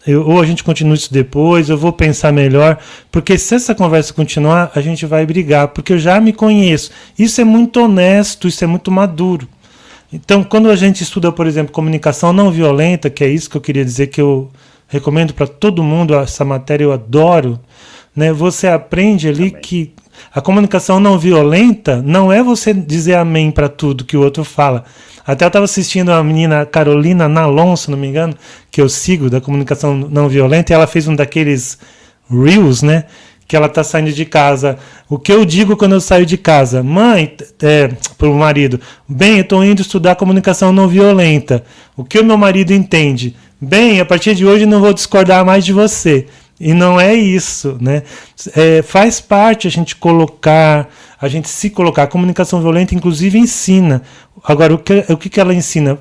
ou a gente continua isso depois, eu vou pensar melhor, porque se essa conversa continuar, a gente vai brigar, porque eu já me conheço. Isso é muito honesto, isso é muito maduro. Então, quando a gente estuda, por exemplo, comunicação não violenta, que é isso que eu queria dizer, que eu recomendo para todo mundo, essa matéria eu adoro, né? Você aprende ali que a comunicação não violenta não é você dizer amém para tudo que o outro fala. Até eu estava assistindo a menina Carolina Nalon, se não me engano, que eu sigo, da comunicação não violenta, e ela fez um daqueles reels, né? Que ela está saindo de casa. O que eu digo quando eu saio de casa? Mãe, para o marido, bem, eu estou indo estudar comunicação não violenta. O que o meu marido entende? Bem, a partir de hoje não vou discordar mais de você. E não é isso, né? Faz parte a gente se colocar. A comunicação violenta, inclusive, ensina. Agora, o que ela ensina?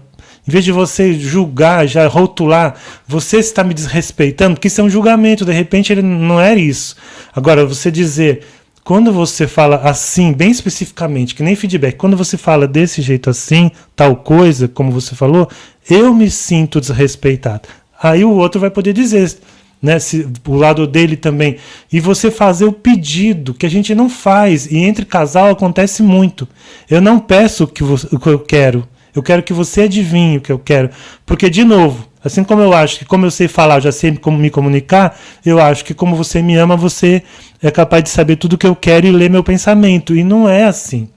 Em vez de você julgar, já rotular, você está me desrespeitando, porque isso é um julgamento, de repente ele não é isso. Agora, você dizer, quando você fala assim, bem especificamente, que nem feedback, quando você fala desse jeito assim, tal coisa, como você falou, eu me sinto desrespeitado. Aí o outro vai poder dizer, né, o lado dele também, e você fazer o pedido, que a gente não faz, e entre casal acontece muito. Eu não peço o que eu quero que você adivinhe o que eu quero, porque, de novo, assim como eu acho que como eu sei falar, eu já sei como me comunicar, eu acho que como você me ama, você é capaz de saber tudo o que eu quero e ler meu pensamento, e não é assim.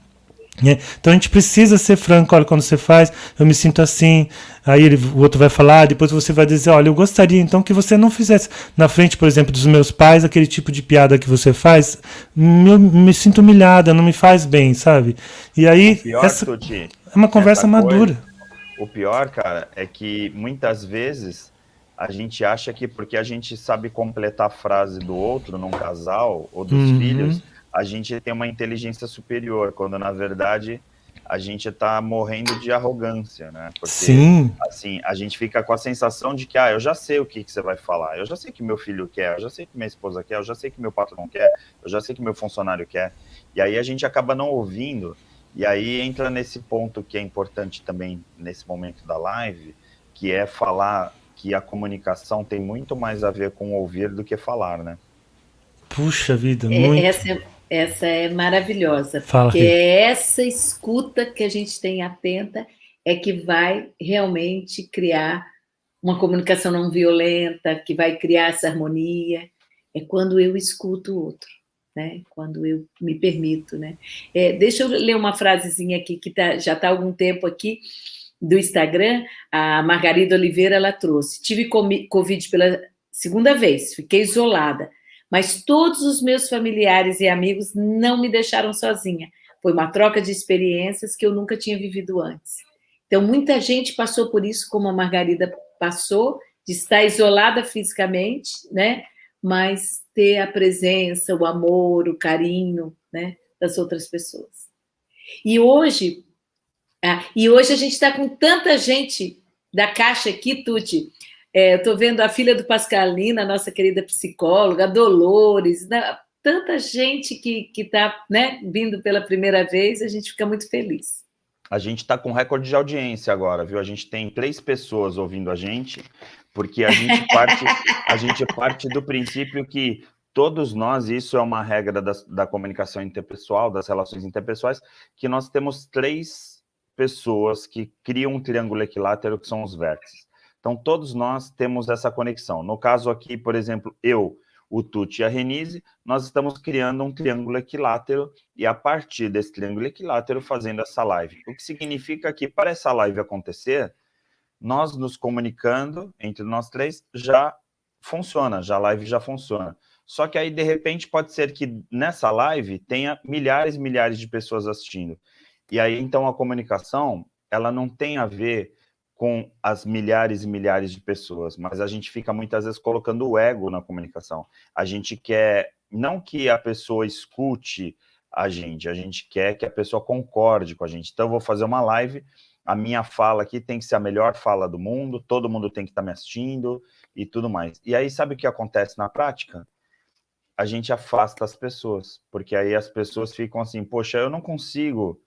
Então a gente precisa ser franco. Olha, quando você faz, eu me sinto assim, aí o outro vai falar, depois você vai dizer, olha, eu gostaria então que você não fizesse na frente, por exemplo, dos meus pais, aquele tipo de piada que você faz, me sinto humilhada, não me faz bem, sabe? E aí Tuti, é uma conversa madura. O pior, cara, é que muitas vezes a gente acha que porque a gente sabe completar a frase do outro num casal ou dos filhos, a gente tem uma inteligência superior, quando na verdade a gente está morrendo de arrogância, né? Porque, sim, assim, a gente fica com a sensação de que, eu já sei o que você vai falar, eu já sei o que meu filho quer, eu já sei o que minha esposa quer, eu já sei o que meu patrão quer, eu já sei o que meu funcionário quer, e aí a gente acaba não ouvindo, e aí entra nesse ponto que é importante também nesse momento da live, que é falar que a comunicação tem muito mais a ver com ouvir do que falar, né? Puxa vida, muito. Essa é maravilhosa, Fala, porque é essa escuta que a gente tem atenta é que vai realmente criar uma comunicação não violenta, que vai criar essa harmonia. É quando eu escuto o outro, né? Quando eu me permito, né? Deixa eu ler uma frasezinha aqui que já está há algum tempo aqui do Instagram. A Margarida Oliveira, ela trouxe: tive Covid pela segunda vez, fiquei isolada, mas todos os meus familiares e amigos não me deixaram sozinha. Foi uma troca de experiências que eu nunca tinha vivido antes. Então, muita gente passou por isso, como a Margarida passou, de estar isolada fisicamente, né? mas ter a presença, o amor, o carinho, né, das outras pessoas. E hoje a gente está com tanta gente da Caixa aqui, Tuti. Eu estou vendo a filha do Pascalina, a nossa querida psicóloga, a Dolores, tanta gente que está, né, vindo pela primeira vez, a gente fica muito feliz. A gente está com recorde de audiência agora, viu? A gente tem 3 pessoas ouvindo a gente, porque a gente parte do princípio que todos nós, isso é uma regra da comunicação interpessoal, das relações interpessoais, que nós temos 3 pessoas que criam um triângulo equilátero, que são os vértices. Então, todos nós temos essa conexão. No caso aqui, por exemplo, eu, o Tuti e a Renise, nós estamos criando um triângulo equilátero e a partir desse triângulo equilátero fazendo essa live. O que significa que para essa live acontecer, nós nos comunicando entre nós 3 já funciona, a live já funciona. Só que aí, de repente, pode ser que nessa live tenha milhares e milhares de pessoas assistindo. E aí, então, a comunicação, ela não tem a ver com as milhares e milhares de pessoas, mas a gente fica muitas vezes colocando o ego na comunicação. A gente quer, não que a pessoa escute a gente quer que a pessoa concorde com a gente. Então eu vou fazer uma live, a minha fala aqui tem que ser a melhor fala do mundo, todo mundo tem que estar me assistindo e tudo mais. E aí sabe o que acontece na prática? A gente afasta as pessoas, porque aí as pessoas ficam assim, poxa, eu não consigo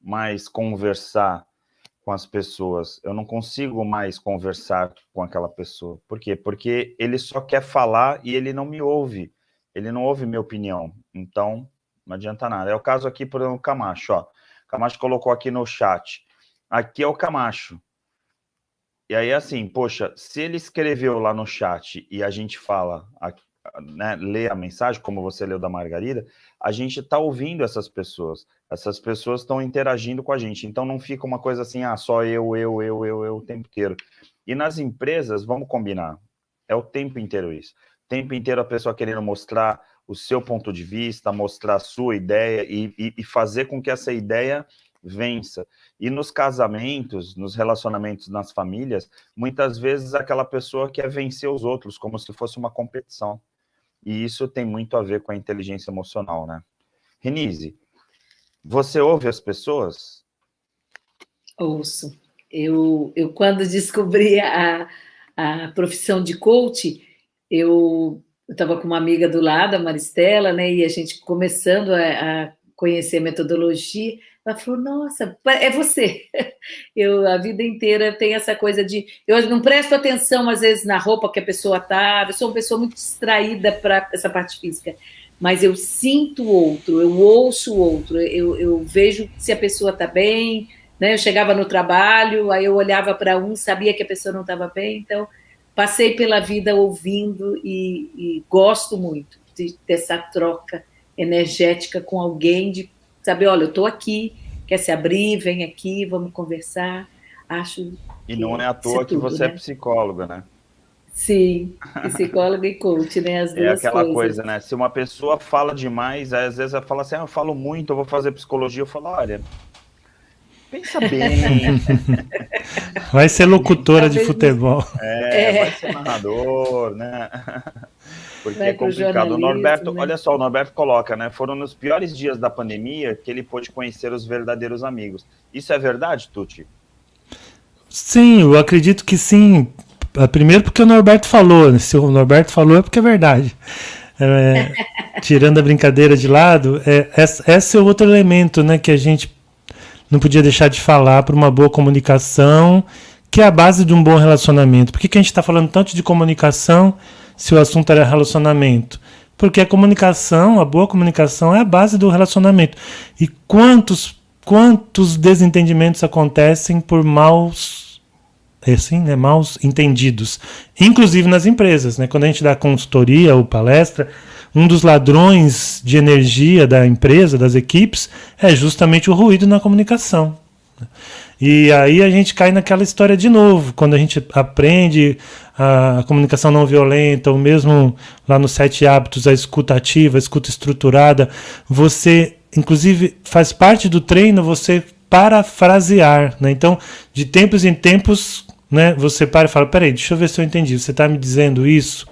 mais conversar com as pessoas, eu não consigo mais conversar com aquela pessoa. Por quê? Porque ele só quer falar e ele não me ouve, ele não ouve minha opinião, então não adianta nada. É o caso aqui, por exemplo, o Camacho, ó. O Camacho colocou aqui no chat, aqui é o Camacho. E aí, assim, poxa, se ele escreveu lá no chat e a gente fala, né, lê a mensagem, como você leu da Margarida, a gente está ouvindo essas pessoas estão interagindo com a gente, então não fica uma coisa assim, só eu o tempo inteiro. E nas empresas, vamos combinar, é o tempo inteiro isso, o tempo inteiro a pessoa querendo mostrar o seu ponto de vista, mostrar a sua ideia e fazer com que essa ideia vença. E nos casamentos, nos relacionamentos, nas famílias, muitas vezes aquela pessoa quer vencer os outros, como se fosse uma competição. E isso tem muito a ver com a inteligência emocional, né? Renise, você ouve as pessoas? Ouço. Eu quando descobri a profissão de coach, eu estava com uma amiga do lado, a Maristela, né? E a gente começando a conhecer a metodologia, ela falou, nossa, é você. Eu, a vida inteira, tenho essa coisa de... Eu não presto atenção, às vezes, na roupa que a pessoa está, eu sou uma pessoa muito distraída para essa parte física, mas eu sinto o outro, eu ouço o outro, eu vejo se a pessoa está bem, né? Eu chegava no trabalho, aí eu olhava para sabia que a pessoa não estava bem, então passei pela vida ouvindo e gosto muito dessa troca energética com alguém, de saber, olha, eu estou aqui, quer se abrir, vem aqui, vamos conversar, acho... E não é à toa que você, né, é psicóloga, né? Sim, psicóloga e coach, né, as duas coisas. É aquela coisa, né, se uma pessoa fala demais, às vezes ela fala assim, eu falo muito, eu vou fazer psicologia, eu falo, olha, pensa bem. Vai ser locutora de futebol. Vai ser narrador, né? Porque é complicado. O Norberto, né? Olha só, o Norberto coloca, né? Foram nos piores dias da pandemia que ele pôde conhecer os verdadeiros amigos. Isso é verdade, Tuti? Sim, eu acredito que sim. Primeiro porque o Norberto falou. Se o Norberto falou é porque é verdade. Tirando a brincadeira de lado, esse é o outro elemento, né, que a gente não podia deixar de falar para uma boa comunicação, que é a base de um bom relacionamento. Por que a gente está falando tanto de comunicação se o assunto era relacionamento? Porque a comunicação, a boa comunicação é a base do relacionamento. E quantos desentendimentos acontecem por maus entendidos, inclusive nas empresas, né? Quando a gente dá consultoria ou palestra, um dos ladrões de energia da empresa, das equipes, é justamente o ruído na comunicação. E aí a gente cai naquela história de novo, quando a gente aprende a comunicação não violenta, ou mesmo lá nos 7 hábitos, a escuta ativa, a escuta estruturada, você, inclusive, faz parte do treino você parafrasear, né? Então, de tempos em tempos, né, você para e fala, peraí, deixa eu ver se eu entendi, você está me dizendo isso,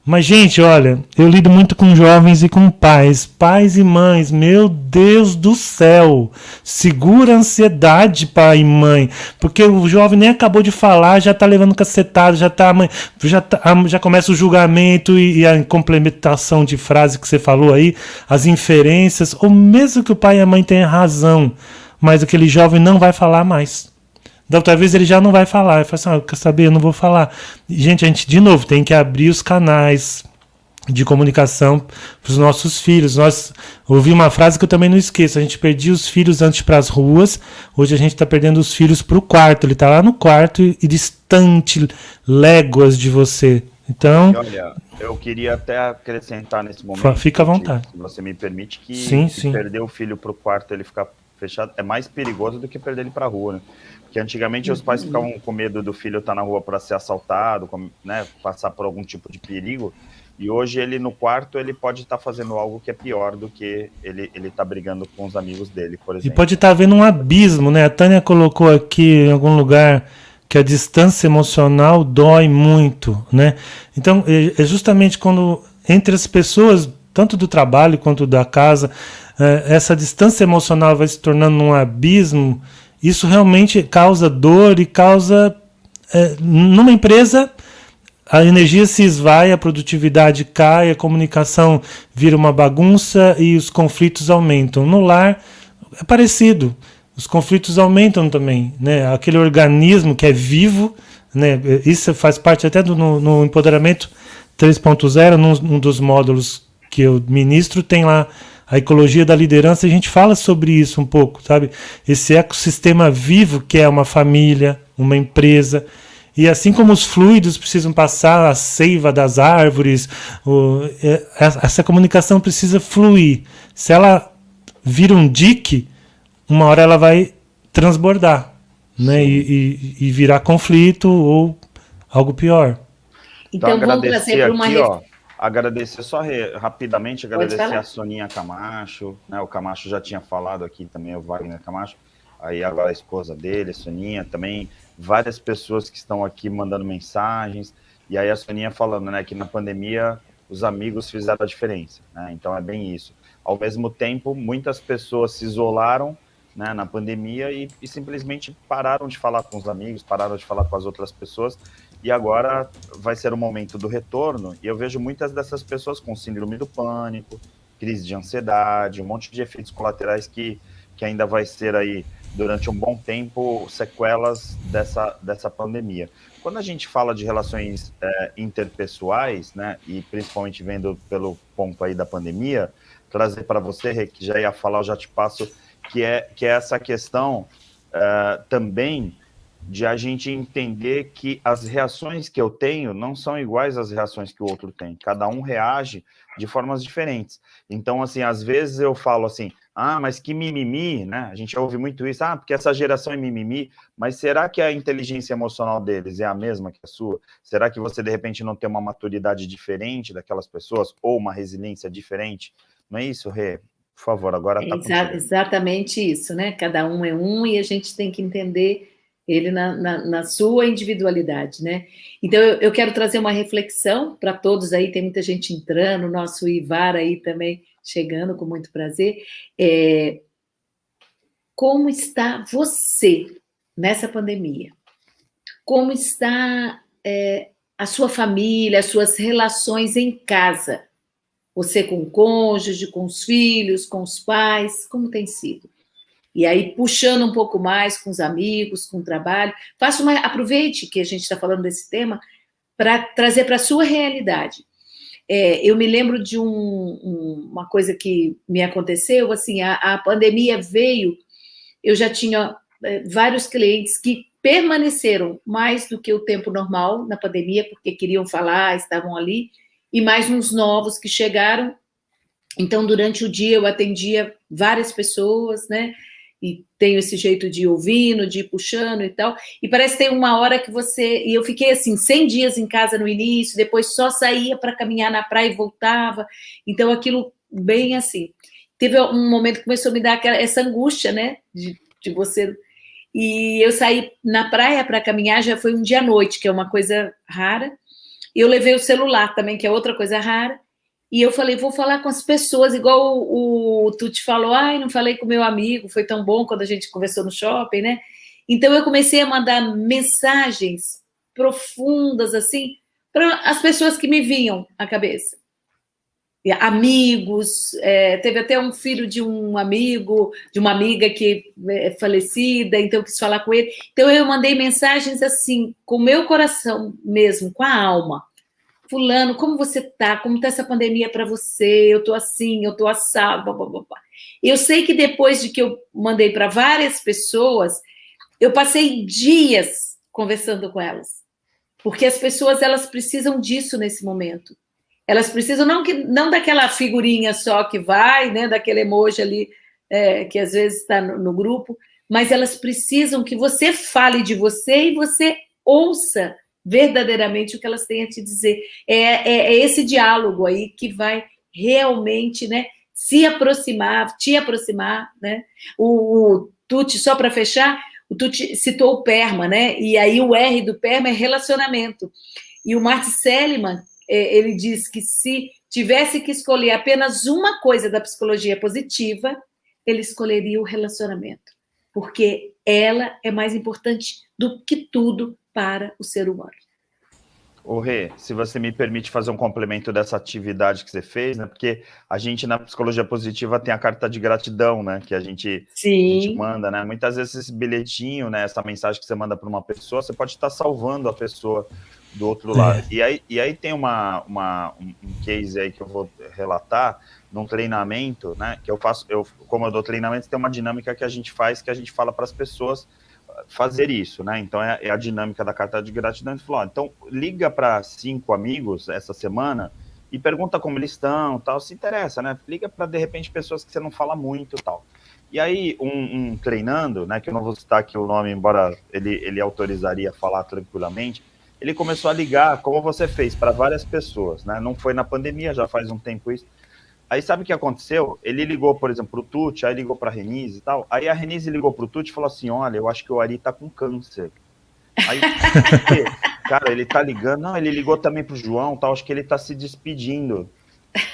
Mas, gente, olha, eu lido muito com jovens e com pais. Pais e mães, meu Deus do céu. Segura a ansiedade, pai e mãe. Porque o jovem nem acabou de falar, já tá levando cacetada, já começa o julgamento e a complementação de frase que você falou aí, as inferências, ou mesmo que o pai e a mãe tenham razão, mas aquele jovem não vai falar mais. Da outra vez ele já não vai falar. Ele fala assim, quer saber, eu não vou falar. Gente, a gente, de novo, tem que abrir os canais de comunicação para os nossos filhos. Nós ouvi uma frase que eu também não esqueço. A gente perdia os filhos antes para as ruas. Hoje a gente está perdendo os filhos para o quarto. Ele está lá no quarto e distante, léguas de você. Então... E olha, eu queria até acrescentar nesse momento... Fica à vontade. Se você me permite, que sim. perder o filho para o quarto, ele ficar fechado, é mais perigoso do que perder ele para a rua, né? Porque antigamente os pais ficavam com medo do filho estar na rua para ser assaltado, né, passar por algum tipo de perigo, e hoje ele no quarto ele pode estar fazendo algo que é pior do que ele tá brigando com os amigos dele, por exemplo. E pode estar havendo um abismo, né? A Tânia colocou aqui em algum lugar que a distância emocional dói muito, né? Então, é justamente quando entre as pessoas, tanto do trabalho quanto da casa, essa distância emocional vai se tornando um abismo. Isso realmente causa dor e causa... numa empresa, a energia se esvai, a produtividade cai, a comunicação vira uma bagunça e os conflitos aumentam. No lar, é parecido. Os conflitos aumentam também, né? Aquele organismo que é vivo, né? Isso faz parte até no Empoderamento 3.0, num dos módulos que eu ministro, tem lá a ecologia da liderança, a gente fala sobre isso um pouco, sabe? Esse ecossistema vivo que é uma família, uma empresa, e assim como os fluidos precisam passar a seiva das árvores, essa comunicação precisa fluir. Se ela vira um dique, uma hora ela vai transbordar, né? E virar conflito ou algo pior. Então vamos trazer para uma... Agradecer só rapidamente, agradecer a Soninha Camacho, né? O Camacho já tinha falado aqui também, o Wagner Camacho, aí agora a esposa dele, a Soninha, também várias pessoas que estão aqui mandando mensagens, e aí a Soninha falando, né, que na pandemia os amigos fizeram a diferença, né? Então é bem isso. Ao mesmo tempo, muitas pessoas se isolaram, né, na pandemia e simplesmente pararam de falar com os amigos, pararam de falar com as outras pessoas, e agora vai ser o momento do retorno, e eu vejo muitas dessas pessoas com síndrome do pânico, crise de ansiedade, um monte de efeitos colaterais que ainda vai ser aí, durante um bom tempo, sequelas dessa pandemia. Quando a gente fala de relações interpessoais, né, e principalmente vendo pelo ponto aí da pandemia, trazer para você, que já ia falar, eu já te passo, que é essa questão também de a gente entender que as reações que eu tenho não são iguais às reações que o outro tem. Cada um reage de formas diferentes. Então, assim, às vezes eu falo assim, mas que mimimi, né? A gente ouve muito isso, porque essa geração é mimimi, mas será que a inteligência emocional deles é a mesma que a sua? Será que você, de repente, não tem uma maturidade diferente daquelas pessoas, ou uma resiliência diferente? Não é isso, Rê? Por favor, agora está exatamente isso, né? Cada um é um e a gente tem que entender ele na sua individualidade, né? Então, eu quero trazer uma reflexão para todos aí, tem muita gente entrando, o nosso Ivar aí também chegando com muito prazer. Como está você nessa pandemia? Como está a sua família, as suas relações em casa? Você com o cônjuge, com os filhos, com os pais, como tem sido? E aí, puxando um pouco mais com os amigos, com o trabalho, aproveite que a gente está falando desse tema para trazer para a sua realidade. Eu me lembro de uma coisa que me aconteceu, assim, a pandemia veio, eu já tinha vários clientes que permaneceram mais do que o tempo normal na pandemia, porque queriam falar, estavam ali, e mais uns novos que chegaram. Então, durante o dia, eu atendia várias pessoas, né? E tenho esse jeito de ir ouvindo, de ir puxando e tal. E parece que tem uma hora que você... E eu fiquei, assim, 100 dias em casa no início, depois só saía para caminhar na praia e voltava. Então, aquilo bem assim. Teve um momento que começou a me dar essa angústia, né? De você... E eu saí na praia para caminhar, já foi um dia à noite, que é uma coisa rara. E eu levei o celular também, que é outra coisa rara. E eu falei, vou falar com as pessoas, igual o Tuti falou, ai, não falei com o meu amigo, foi tão bom quando a gente conversou no shopping, né? Então eu comecei a mandar mensagens profundas, assim, para as pessoas que me vinham à cabeça. E amigos, teve até um filho de um amigo, de uma amiga que é falecida, então eu quis falar com ele. Então eu mandei mensagens assim, com o meu coração mesmo, com a alma. Fulano, como você tá? Como tá essa pandemia para você? Eu tô assim, eu tô assado, blá, blá, blá, blá. Eu sei que depois de que eu mandei para várias pessoas, eu passei dias conversando com elas. Porque as pessoas, elas precisam disso nesse momento. Elas precisam não daquela figurinha só que vai, né, daquele emoji ali, que às vezes está no grupo, mas elas precisam que você fale de você e você ouça verdadeiramente o que elas têm a te dizer. É esse diálogo aí que vai realmente, né, te aproximar, né? O Tuti, só para fechar, o Tuti citou o PERMA, né? E aí o R do PERMA é relacionamento. E o Martin Seligman, ele diz que se tivesse que escolher apenas uma coisa da psicologia positiva, ele escolheria o relacionamento, porque ela é mais importante do que tudo para o ser humano. Ô Rê, se você me permite fazer um complemento dessa atividade que você fez, né? Porque a gente na psicologia positiva tem a carta de gratidão, né? Que a gente manda, né? Muitas vezes esse bilhetinho, né? Essa mensagem que você manda para uma pessoa, você pode estar salvando a pessoa do outro lado. E aí tem um case aí que eu vou relatar num treinamento, né? Que eu faço, como eu dou treinamento, tem uma dinâmica que a gente faz, que a gente fala para as pessoas fazer isso, né? Então é a dinâmica da carta de gratidão. A gente falou, então liga para 5 amigos essa semana e pergunta como eles estão, tal, se interessa, né? Liga para, de repente, pessoas que você não fala muito, tal. E aí, um treinando, né, que eu não vou citar aqui o nome, embora ele autorizaria falar tranquilamente, ele começou a ligar, como você fez, para várias pessoas, né? Não foi na pandemia, já faz um tempo isso. Aí sabe o que aconteceu? Ele ligou, por exemplo, pro Tuti, aí ligou pra Renise e tal. Aí a Renise ligou pro Tuti e falou assim, olha, eu acho que o Ari tá com câncer. Aí, cara, ele tá ligando. Não, ele ligou também pro João, tal, acho que ele tá se despedindo.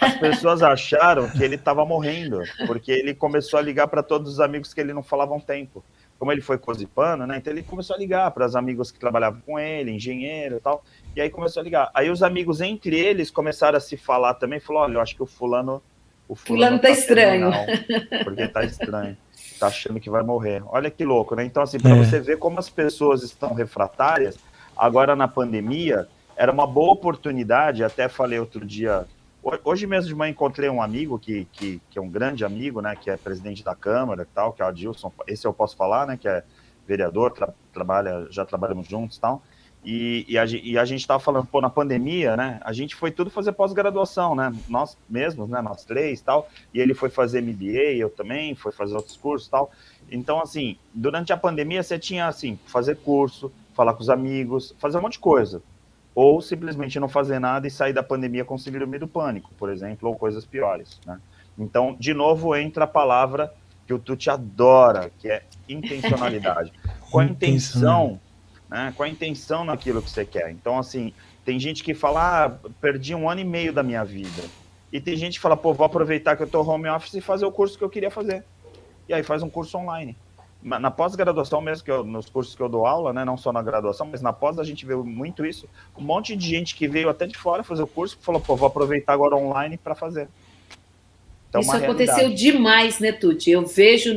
As pessoas acharam que ele tava morrendo, porque ele começou a ligar para todos os amigos que ele não falava há um tempo. Como ele foi cozipano, né? Então ele começou a ligar para os amigos que trabalhavam com ele, engenheiro e tal. E aí começou a ligar. Aí os amigos, entre eles, começaram a se falar também. Falou, olha, eu acho que o fulano tá estranho. Porque tá estranho. Tá achando que vai morrer. Olha que louco, né? Então, assim, para você ver como as pessoas estão refratárias, agora na pandemia, era uma boa oportunidade, até falei outro dia, hoje mesmo de manhã encontrei um amigo que é um grande amigo, né, que é presidente da Câmara e tal, que é o Adilson, esse eu posso falar, né, que é vereador, já trabalhamos juntos e tal, e a gente estava falando, pô, na pandemia, né, a gente foi tudo fazer pós-graduação, né, nós mesmos, né, nós três e tal, e ele foi fazer MBA, eu também, foi fazer outros cursos e tal, então, assim, durante a pandemia você tinha, assim, fazer curso, falar com os amigos, fazer um monte de coisa, ou simplesmente não fazer nada e sair da pandemia com síndrome do pânico, por exemplo, ou coisas piores, né? Então, de novo, entra a palavra que o Tuti adora, que é intencionalidade. Com a intenção, né? Com a intenção naquilo que você quer. Então, assim, tem gente que fala, perdi 1 ano e meio da minha vida. E tem gente que fala, pô, vou aproveitar que eu tô home office e fazer o curso que eu queria fazer. E aí faz um curso online. Na pós-graduação mesmo, nos cursos que eu dou aula, né, não só na graduação, mas na pós a gente vê muito isso, um monte de gente que veio até de fora fazer o curso, que falou, pô, vou aproveitar agora online para fazer. Então, isso aconteceu demais, né, Tuti? Eu vejo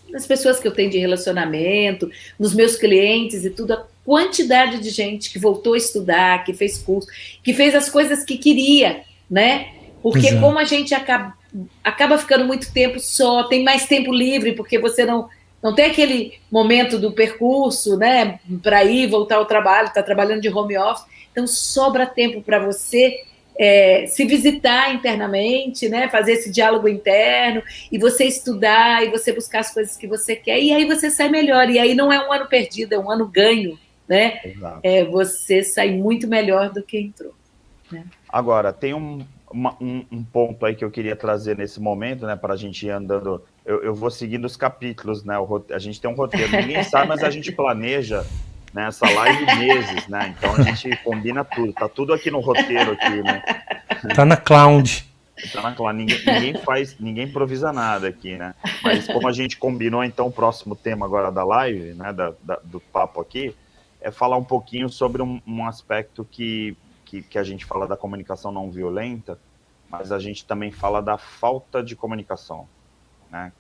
nas pessoas que eu tenho de relacionamento, nos meus clientes e tudo, a quantidade de gente que voltou a estudar, que fez curso, que fez as coisas que queria, né? Porque como a gente acaba ficando muito tempo só, tem mais tempo livre, porque você não tem aquele momento do percurso, né, para ir, voltar ao trabalho, está trabalhando de home office, então sobra tempo para você se visitar internamente, né, fazer esse diálogo interno, e você estudar, e você buscar as coisas que você quer, e aí você sai melhor, e aí não é um ano perdido, é um ano ganho, né, você sai muito melhor do que entrou. Né? Agora, tem um ponto aí que eu queria trazer nesse momento, né, para a gente ir andando, eu vou seguindo os capítulos, né, a gente tem um roteiro, ninguém sabe, mas a gente planeja, nessa live meses, né? Então a gente combina tudo, tá tudo aqui no roteiro aqui, né? Tá na cloud. Tá na cloud. Ninguém improvisa nada aqui, né? Mas como a gente combinou, então o próximo tema agora da live, né, do papo aqui, é falar um pouquinho sobre um aspecto que a gente fala da comunicação não violenta, mas a gente também fala da falta de comunicação, né?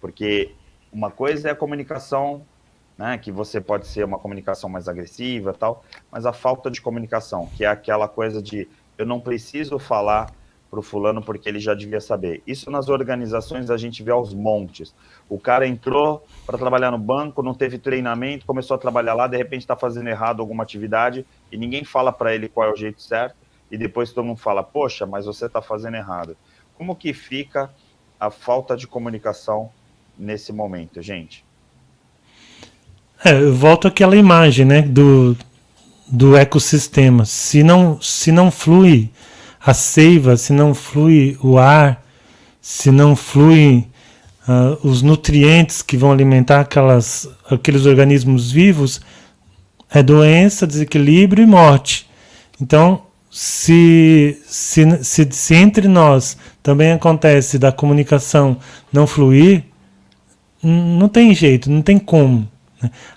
Porque uma coisa é a comunicação, né, que você pode ser uma comunicação mais agressiva e tal, mas a falta de comunicação, que é aquela coisa de eu não preciso falar para o fulano porque ele já devia saber. Isso nas organizações a gente vê aos montes. O cara entrou para trabalhar no banco, não teve treinamento, começou a trabalhar lá, de repente está fazendo errado alguma atividade e ninguém fala para ele qual é o jeito certo e depois todo mundo fala, poxa, mas você está fazendo errado. Como que fica a falta de comunicação nesse momento, gente? Eu volto àquela imagem, né, do ecossistema. Se não flui a seiva, se não flui o ar, se não flui os nutrientes que vão alimentar aqueles organismos vivos, é doença, desequilíbrio e morte. Então, se entre nós também acontece da comunicação não fluir, não tem jeito, não tem como.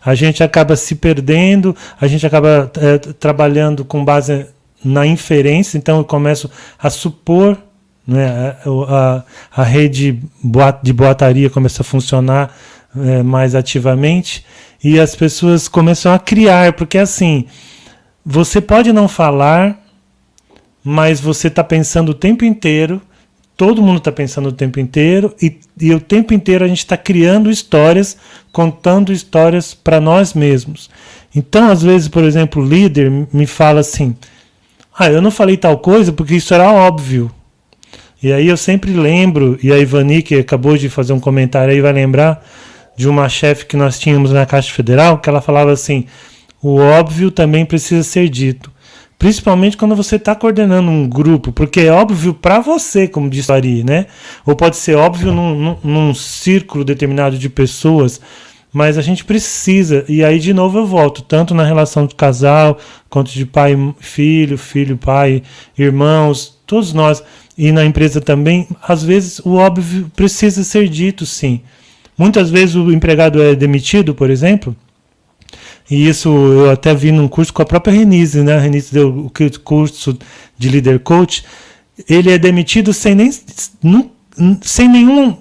A gente acaba se perdendo, a gente acaba trabalhando com base na inferência, então eu começo a supor, né, a rede de boataria começa a funcionar mais ativamente e as pessoas começam a criar, porque assim, você pode não falar, mas você está pensando o tempo inteiro, todo mundo está pensando o tempo inteiro e o tempo inteiro a gente está criando histórias, contando histórias para nós mesmos. Então, às vezes, por exemplo, o líder me fala assim, eu não falei tal coisa porque isso era óbvio. E aí eu sempre lembro, e a Ivani, que acabou de fazer um comentário aí, vai lembrar de uma chefe que nós tínhamos na Caixa Federal, que ela falava assim, o óbvio também precisa ser dito. Principalmente quando você está coordenando um grupo, porque é óbvio para você, como disse Ari, né? Ou pode ser óbvio num círculo determinado de pessoas, mas a gente precisa, e aí de novo eu volto, tanto na relação de casal, quanto de pai e filho, filho, pai, irmãos, todos nós, e na empresa também, às vezes o óbvio precisa ser dito, sim. Muitas vezes o empregado é demitido, por exemplo, e isso eu até vi num curso com a própria Renise, né? A Renise deu o curso de Leader Coach. Ele é demitido sem nenhum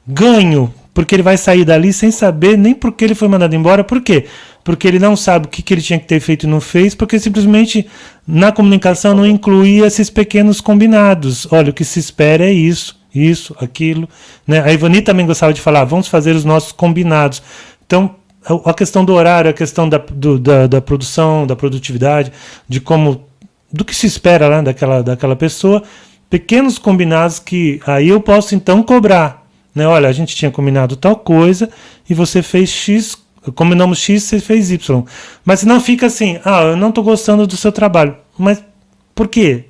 ganho, porque ele vai sair dali sem saber nem por que ele foi mandado embora. Por quê? Porque ele não sabe o que ele tinha que ter feito e não fez, porque simplesmente na comunicação não incluía esses pequenos combinados. Olha, o que se espera é isso, aquilo. Né? A Ivani também gostava de falar, vamos fazer os nossos combinados. Então, a questão do horário, a questão da produção, da produtividade, do que se espera, né, daquela pessoa, pequenos combinados que aí eu posso então cobrar. Né? Olha, a gente tinha combinado tal coisa e você fez X, combinamos X, você fez Y. Mas não fica assim, eu não estou gostando do seu trabalho. Mas por quê?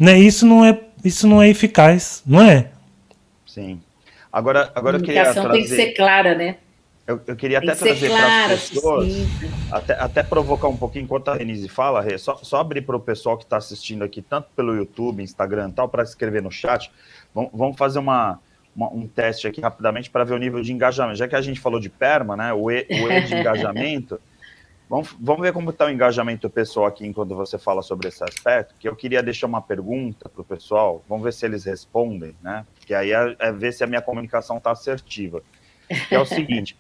Né? Isso não é eficaz, não é? Sim. Agora eu queria trazer... A comunicação tem que ser clara, né? Eu queria até trazer para as pessoas, até provocar um pouquinho, enquanto a Renise fala, Rê, só abrir para o pessoal que está assistindo aqui, tanto pelo YouTube, Instagram e tal, para escrever no chat. Vamos fazer um teste aqui rapidamente para ver o nível de engajamento. Já que a gente falou de PERMA, né, o E de engajamento, vamos ver como está o engajamento pessoal aqui enquanto você fala sobre esse aspecto, que eu queria deixar uma pergunta para o pessoal, vamos ver se eles respondem, né, que aí é ver se a minha comunicação está assertiva. Que é o seguinte...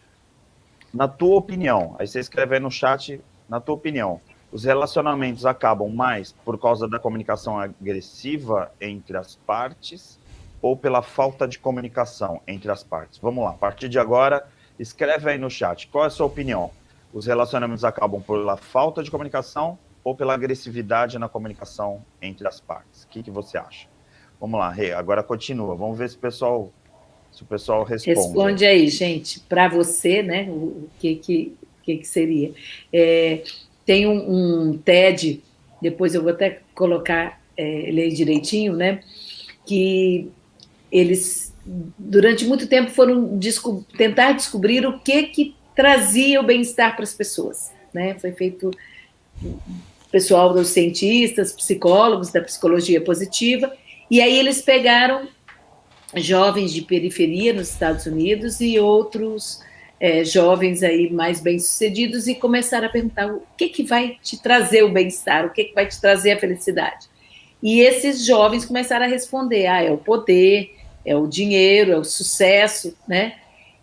Na tua opinião, aí você escreve aí no chat, na tua opinião, os relacionamentos acabam mais por causa da comunicação agressiva entre as partes ou pela falta de comunicação entre as partes? Vamos lá, a partir de agora, escreve aí no chat, qual é a sua opinião? Os relacionamentos acabam pela falta de comunicação ou pela agressividade na comunicação entre as partes? O que você acha? Vamos lá, Rê, agora continua, vamos ver se o pessoal responde. Responde aí, gente, para você, né, o que seria. Tem um TED, depois eu vou até colocar ele aí direitinho, né, que eles, durante muito tempo, foram tentar descobrir o que trazia o bem-estar para as pessoas. né? Foi feito pessoal dos cientistas, psicólogos da psicologia positiva, e aí eles pegaram jovens de periferia nos Estados Unidos e outros jovens aí mais bem-sucedidos e começaram a perguntar o que vai te trazer o bem-estar, o que vai te trazer a felicidade. E esses jovens começaram a responder, é o poder, é o dinheiro, é o sucesso, né?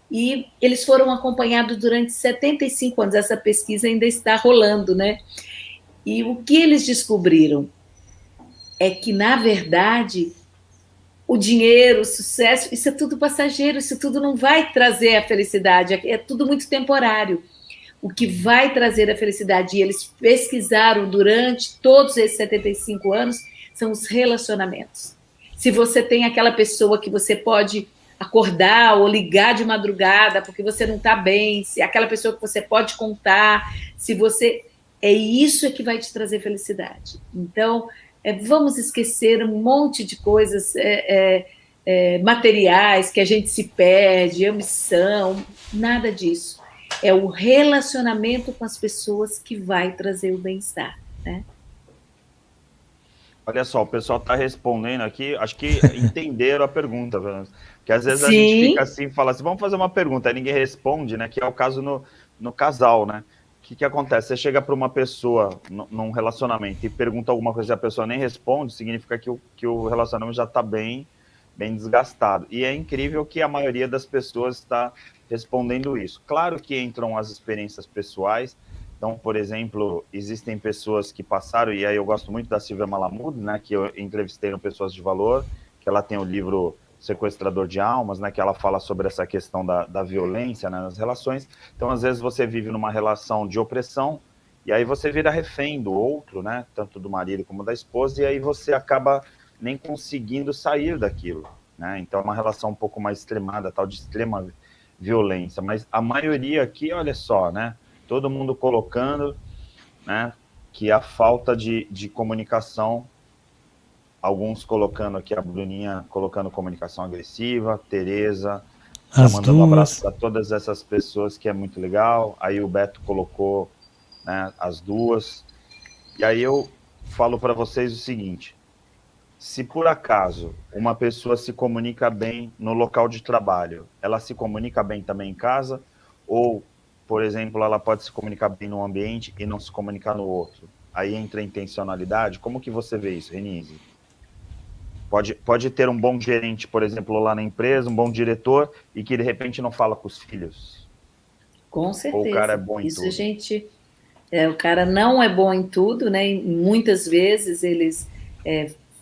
E eles foram acompanhados durante 75 anos, essa pesquisa ainda está rolando, né? E o que eles descobriram é que, na verdade, o dinheiro, o sucesso, isso é tudo passageiro, isso tudo não vai trazer a felicidade, é tudo muito temporário. O que vai trazer a felicidade, e eles pesquisaram durante todos esses 75 anos, são os relacionamentos. Se você tem aquela pessoa que você pode acordar ou ligar de madrugada porque você não está bem, se aquela pessoa que você pode contar, se você... É isso que vai te trazer felicidade. Então, vamos esquecer um monte de coisas materiais que a gente se perde, ambição, nada disso. É o relacionamento com as pessoas que vai trazer o bem-estar, né? Olha só, o pessoal está respondendo aqui, acho que entenderam a pergunta, porque às vezes a gente fica assim, fala assim, vamos fazer uma pergunta, aí ninguém responde, né? Que é o caso no casal, né? O que acontece? Você chega para uma pessoa num relacionamento e pergunta alguma coisa e a pessoa nem responde, significa que o relacionamento já está bem desgastado. E é incrível que a maioria das pessoas está respondendo isso. Claro que entram as experiências pessoais. Então, por exemplo, existem pessoas que passaram, e aí eu gosto muito da Silvia Malamud, né, que eu entrevistei no Pessoas de Valor, que ela tem o livro Sequestrador de Almas, né, que ela fala sobre essa questão da violência, né, nas relações. Então, às vezes, você vive numa relação de opressão, e aí você vira refém do outro, né, tanto do marido como da esposa, e aí você acaba nem conseguindo sair daquilo, né? Então, é uma relação um pouco mais extremada, tal de extrema violência. Mas a maioria aqui, olha só, né, todo mundo colocando, né, que a falta de comunicação, alguns colocando aqui, a Bruninha colocando comunicação agressiva, Tereza, mandando um abraço para todas essas pessoas, que é muito legal. Aí o Beto colocou, né, as duas. E aí eu falo para vocês o seguinte, se por acaso uma pessoa se comunica bem no local de trabalho, ela se comunica bem também em casa? Ou, por exemplo, ela pode se comunicar bem num ambiente e não se comunicar no outro? Aí entra a intencionalidade. Como que você vê isso, Renise? Pode ter um bom gerente, por exemplo, lá na empresa, um bom diretor, e que de repente não fala com os filhos. Com certeza. Ou o cara é bom em tudo. Gente, o cara não é bom em tudo, né? E muitas vezes eles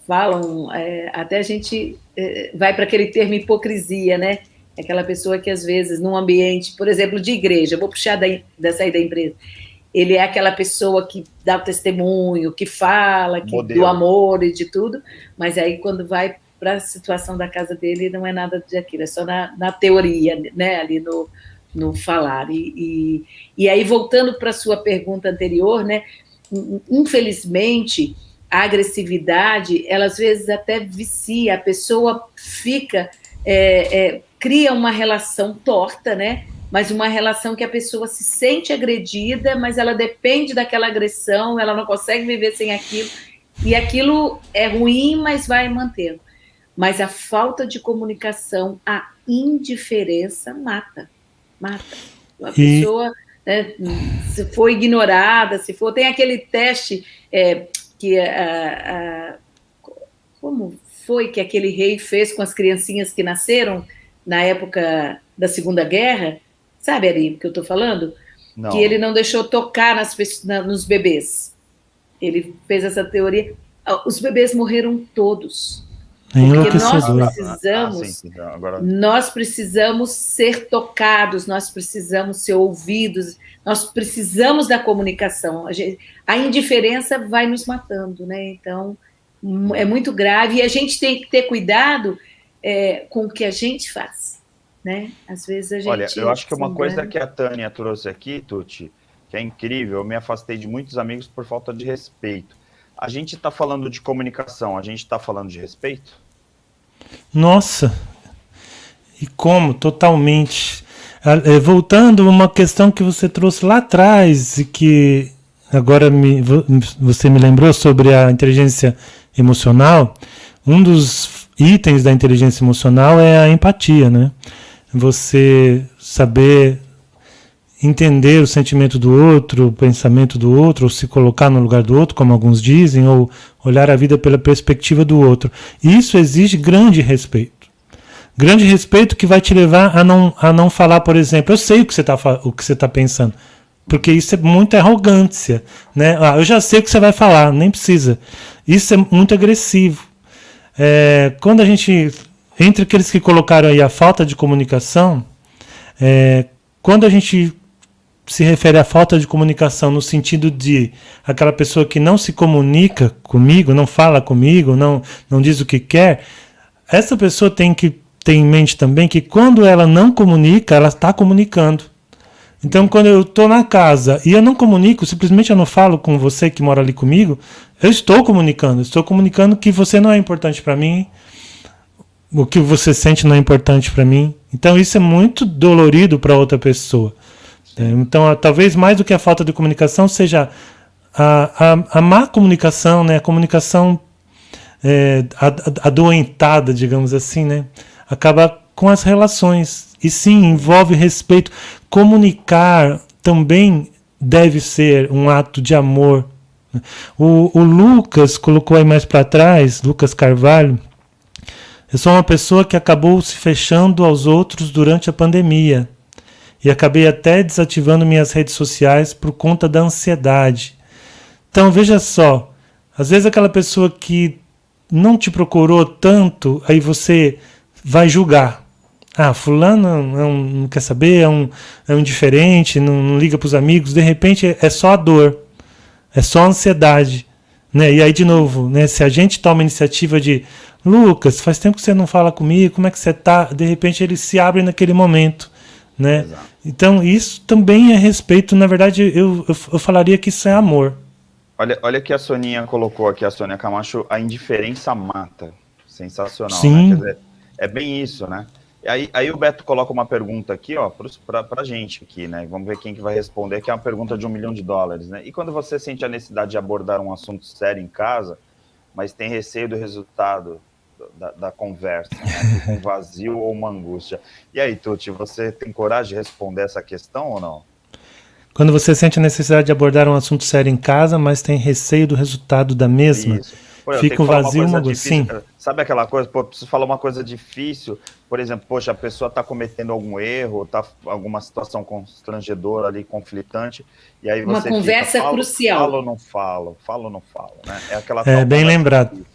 falam, até a gente vai para aquele termo hipocrisia, né? Aquela pessoa que às vezes num ambiente, por exemplo, de igreja, vou puxar dessa aí da empresa, ele é aquela pessoa que dá o testemunho, que fala do amor e de tudo, mas aí quando vai para a situação da casa dele não é nada daquilo, é só na teoria, né? Ali no falar. E aí, voltando para a sua pergunta anterior, né? Infelizmente, a agressividade, ela às vezes até vicia, a pessoa fica, cria uma relação torta, né? Mas uma relação que a pessoa se sente agredida, mas ela depende daquela agressão, ela não consegue viver sem aquilo, e aquilo é ruim, mas vai mantendo. Mas a falta de comunicação, a indiferença mata. A pessoa, né, se for ignorada, se for... Tem aquele teste que... como foi que aquele rei fez com as criancinhas que nasceram na época da Segunda Guerra? Sabe, Ari, o que eu estou falando? Não. Que ele não deixou tocar nos bebês. Ele fez essa teoria. Os bebês morreram todos. Porque nós precisamos ser tocados, nós precisamos ser ouvidos, nós precisamos da comunicação. A indiferença vai nos matando, né? Então, é muito grave. E a gente tem que ter cuidado com o que a gente faz. Né? Às vezes a gente... Olha, eu acho que uma coisa que a Tânia trouxe aqui, Tuti, que é incrível, eu me afastei de muitos amigos por falta de respeito. A gente está falando de comunicação, a gente está falando de respeito? Nossa! E como? Totalmente. Voltando a uma questão que você trouxe lá atrás e que agora você me lembrou sobre a inteligência emocional, um dos itens da inteligência emocional é a empatia, né? Você saber entender o sentimento do outro, o pensamento do outro, ou se colocar no lugar do outro, como alguns dizem, ou olhar a vida pela perspectiva do outro. E isso exige grande respeito. Grande respeito que vai te levar a não falar, por exemplo, eu sei o que você tá pensando, porque isso é muita arrogância, né? Eu já sei o que você vai falar, nem precisa. Isso é muito agressivo. Quando a gente, entre aqueles que colocaram aí a falta de comunicação, quando a gente se refere à falta de comunicação no sentido de aquela pessoa que não se comunica comigo, não fala comigo, não diz o que quer, essa pessoa tem que ter em mente também que quando ela não comunica, ela está comunicando. Então, quando eu estou na casa e eu não comunico, simplesmente eu não falo com você que mora ali comigo, eu estou comunicando que você não é importante para mim, o que você sente não é importante para mim. Então, isso é muito dolorido para outra pessoa. Então, talvez mais do que a falta de comunicação seja a má comunicação, né? A comunicação adoentada, digamos assim, né? Acaba com as relações. E sim, envolve respeito. Comunicar também deve ser um ato de amor. O Lucas colocou aí mais para trás, Lucas Carvalho, eu sou uma pessoa que acabou se fechando aos outros durante a pandemia. E acabei até desativando minhas redes sociais por conta da ansiedade. Então, veja só, às vezes aquela pessoa que não te procurou tanto, aí você vai julgar. Fulano não quer saber, é um indiferente, não liga para os amigos, de repente é só a dor, é só a ansiedade. Né? E aí, de novo, né, se a gente toma a iniciativa de Lucas, faz tempo que você não fala comigo, como é que você está? De repente ele se abre naquele momento. Né? Então isso também é respeito. Na verdade eu falaria que isso é amor. Olha que a Soninha colocou aqui, a Sônia Camacho, a indiferença mata. Sensacional. Sim. Né? Quer dizer, é bem isso, né? Aí o Beto coloca uma pergunta aqui, ó, pra gente aqui, né? Vamos ver quem que vai responder, que é uma pergunta de $1 milhão, né? E quando você sente a necessidade de abordar um assunto sério em casa, mas tem receio do resultado da conversa, né? Um vazio ou uma angústia. E aí, Tuti, você tem coragem de responder essa questão ou não? Quando você sente a necessidade de abordar um assunto sério em casa, mas tem receio do resultado da mesma, fica um vazio, uma angústia. Sabe aquela coisa, preciso falar uma coisa difícil, por exemplo, a pessoa está cometendo algum erro, está alguma situação constrangedora ali, conflitante, e aí você uma conversa crucial. Falo ou não falo, né? É aquela bem lembrado.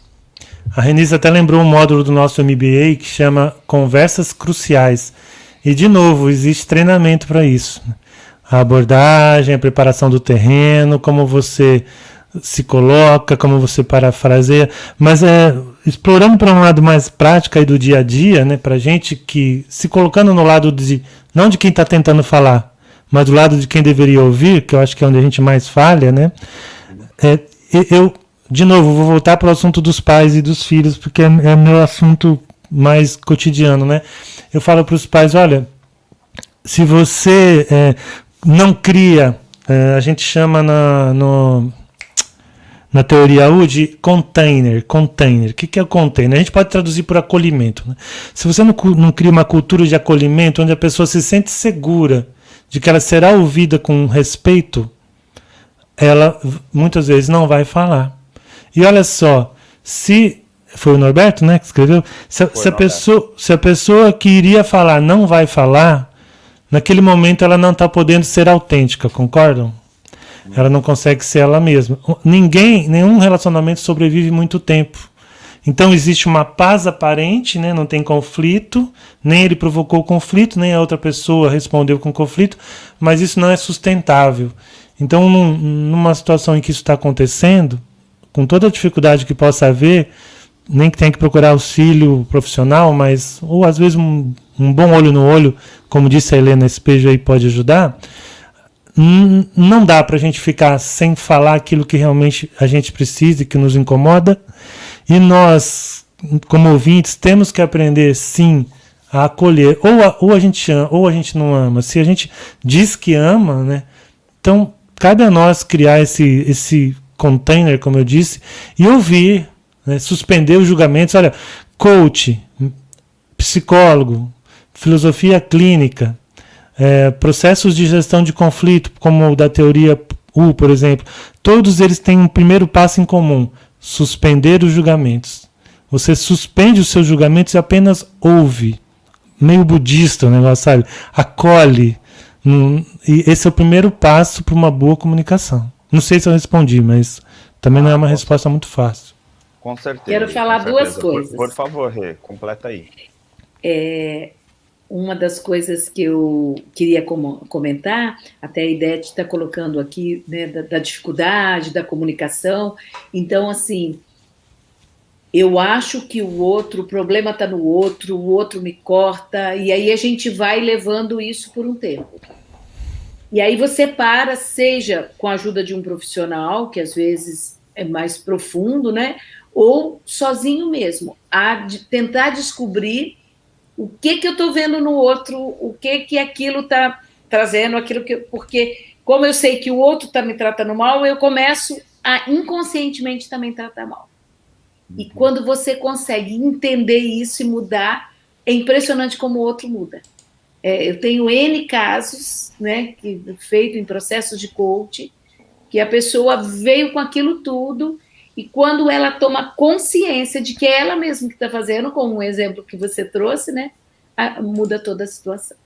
A Renise até lembrou um módulo do nosso MBA que chama Conversas Cruciais. E, de novo, existe treinamento para isso. A abordagem, a preparação do terreno, como você se coloca, como você parafraseia. Mas explorando para um lado mais prático aí do dia a dia, né, para a gente que se colocando no lado não de quem está tentando falar, mas do lado de quem deveria ouvir, que eu acho que é onde a gente mais falha, né? De novo, vou voltar para o assunto dos pais e dos filhos, porque é meu assunto mais cotidiano, né? Eu falo para os pais, olha, se você não cria, a gente chama na teoria U de container. O que é o container? A gente pode traduzir por acolhimento. Né? Se você não cria uma cultura de acolhimento, onde a pessoa se sente segura de que ela será ouvida com respeito, ela muitas vezes não vai falar. E olha só, se foi o Norberto, né, que escreveu, se a pessoa que iria falar não vai falar, naquele momento ela não está podendo ser autêntica, concordam? Ela não consegue ser ela mesma. Nenhum relacionamento sobrevive muito tempo. Então existe uma paz aparente, né, não tem conflito, nem ele provocou conflito, nem a outra pessoa respondeu com conflito, mas isso não é sustentável. Então, numa situação em que isso está acontecendo, com toda a dificuldade que possa haver, nem que tenha que procurar auxílio profissional, mas, ou às vezes um bom olho no olho, como disse a Helena Espejo aí, pode ajudar. Não dá para a gente ficar sem falar aquilo que realmente a gente precisa e que nos incomoda. E nós, como ouvintes, temos que aprender, sim, a acolher. Ou a gente ama, ou a gente não ama. Se a gente diz que ama, né? Então, cabe a nós criar esse container, como eu disse, e ouvir, né, suspender os julgamentos. Olha, coach, psicólogo, filosofia clínica, processos de gestão de conflito, como o da teoria U, por exemplo, todos eles têm um primeiro passo em comum: suspender os julgamentos. Você suspende os seus julgamentos e apenas ouve. Meio budista o negócio, sabe? Acolhe. E esse é o primeiro passo para uma boa comunicação. Não sei se eu respondi, mas também não é uma resposta muito fácil. Com certeza. Quero falar duas coisas. Por favor, Rê, completa aí. Uma das coisas que eu queria comentar, até a Idete está colocando aqui, né, da dificuldade da comunicação. Então, assim, eu acho que o problema está no outro, o outro me corta, e aí a gente vai levando isso por um tempo. E aí você seja com a ajuda de um profissional, que às vezes é mais profundo, né, ou sozinho mesmo, tentar descobrir o que eu estou vendo no outro, o que aquilo está trazendo, porque como eu sei que o outro está me tratando mal, eu começo a inconscientemente também tratar mal. E quando você consegue entender isso e mudar, é impressionante como o outro muda. Eu tenho N casos, né, feito em processos de coaching, que a pessoa veio com aquilo tudo, e quando ela toma consciência de que é ela mesma que está fazendo, como um exemplo que você trouxe, né, muda toda a situação.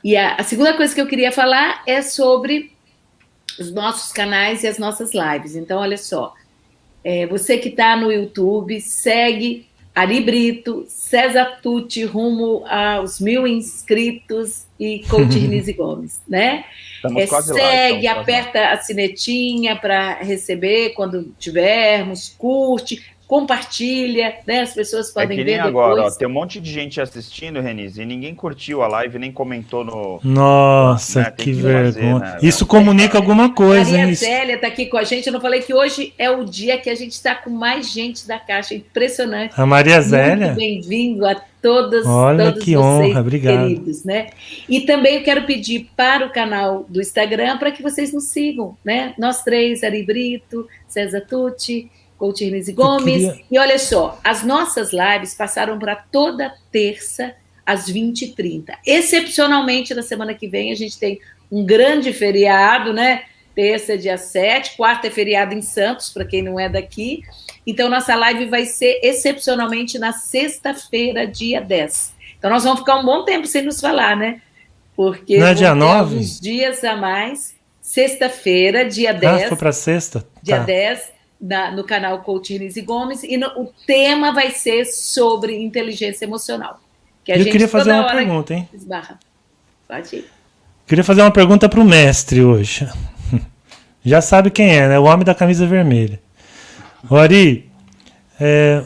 E a segunda coisa que eu queria falar é sobre os nossos canais e as nossas lives. Então, olha só, você que está no YouTube, segue Ari Brito, César Tucci, rumo aos 1.000 inscritos, e Coach Renise Gomes, né? Segue, aperta a sinetinha para receber quando tivermos, curte, compartilha, né? As pessoas podem ver depois. Agora, ó, tem um monte de gente assistindo, Renise, e ninguém curtiu a live, nem comentou no... Nossa, né? Que vergonha. Fazer, né? Isso comunica alguma coisa, Maria hein? Zélia está aqui com a gente. Eu não falei que hoje é o dia que a gente está com mais gente da Caixa. Impressionante. A Maria Zélia? Muito bem-vindo a todos que honra, obrigado. Queridos, né? E também eu quero pedir para o canal do Instagram para que vocês nos sigam, né? Nós três, Ari Brito, César Tucci, Coach Renise Gomes. E olha só, as nossas lives passaram para toda terça, às 20h30. Excepcionalmente, na semana que vem, a gente tem um grande feriado, né? Terça, dia 7, quarta é feriado em Santos, para quem não é daqui. Então, nossa live vai ser excepcionalmente na sexta-feira, dia 10. Então, nós vamos ficar um bom tempo sem nos falar, né? Porque não é dia 9? Alguns dias a mais. Sexta-feira, dia 10. Foi para sexta? Dia 10, no canal Coach Renise Gomes. E o tema vai ser sobre inteligência emocional. Que a Eu gente queria fazer uma pergunta, hein? Esbarra. Pode ir. Queria fazer uma pergunta para o mestre hoje. Já sabe quem é, né? O homem da camisa vermelha. O Ari, é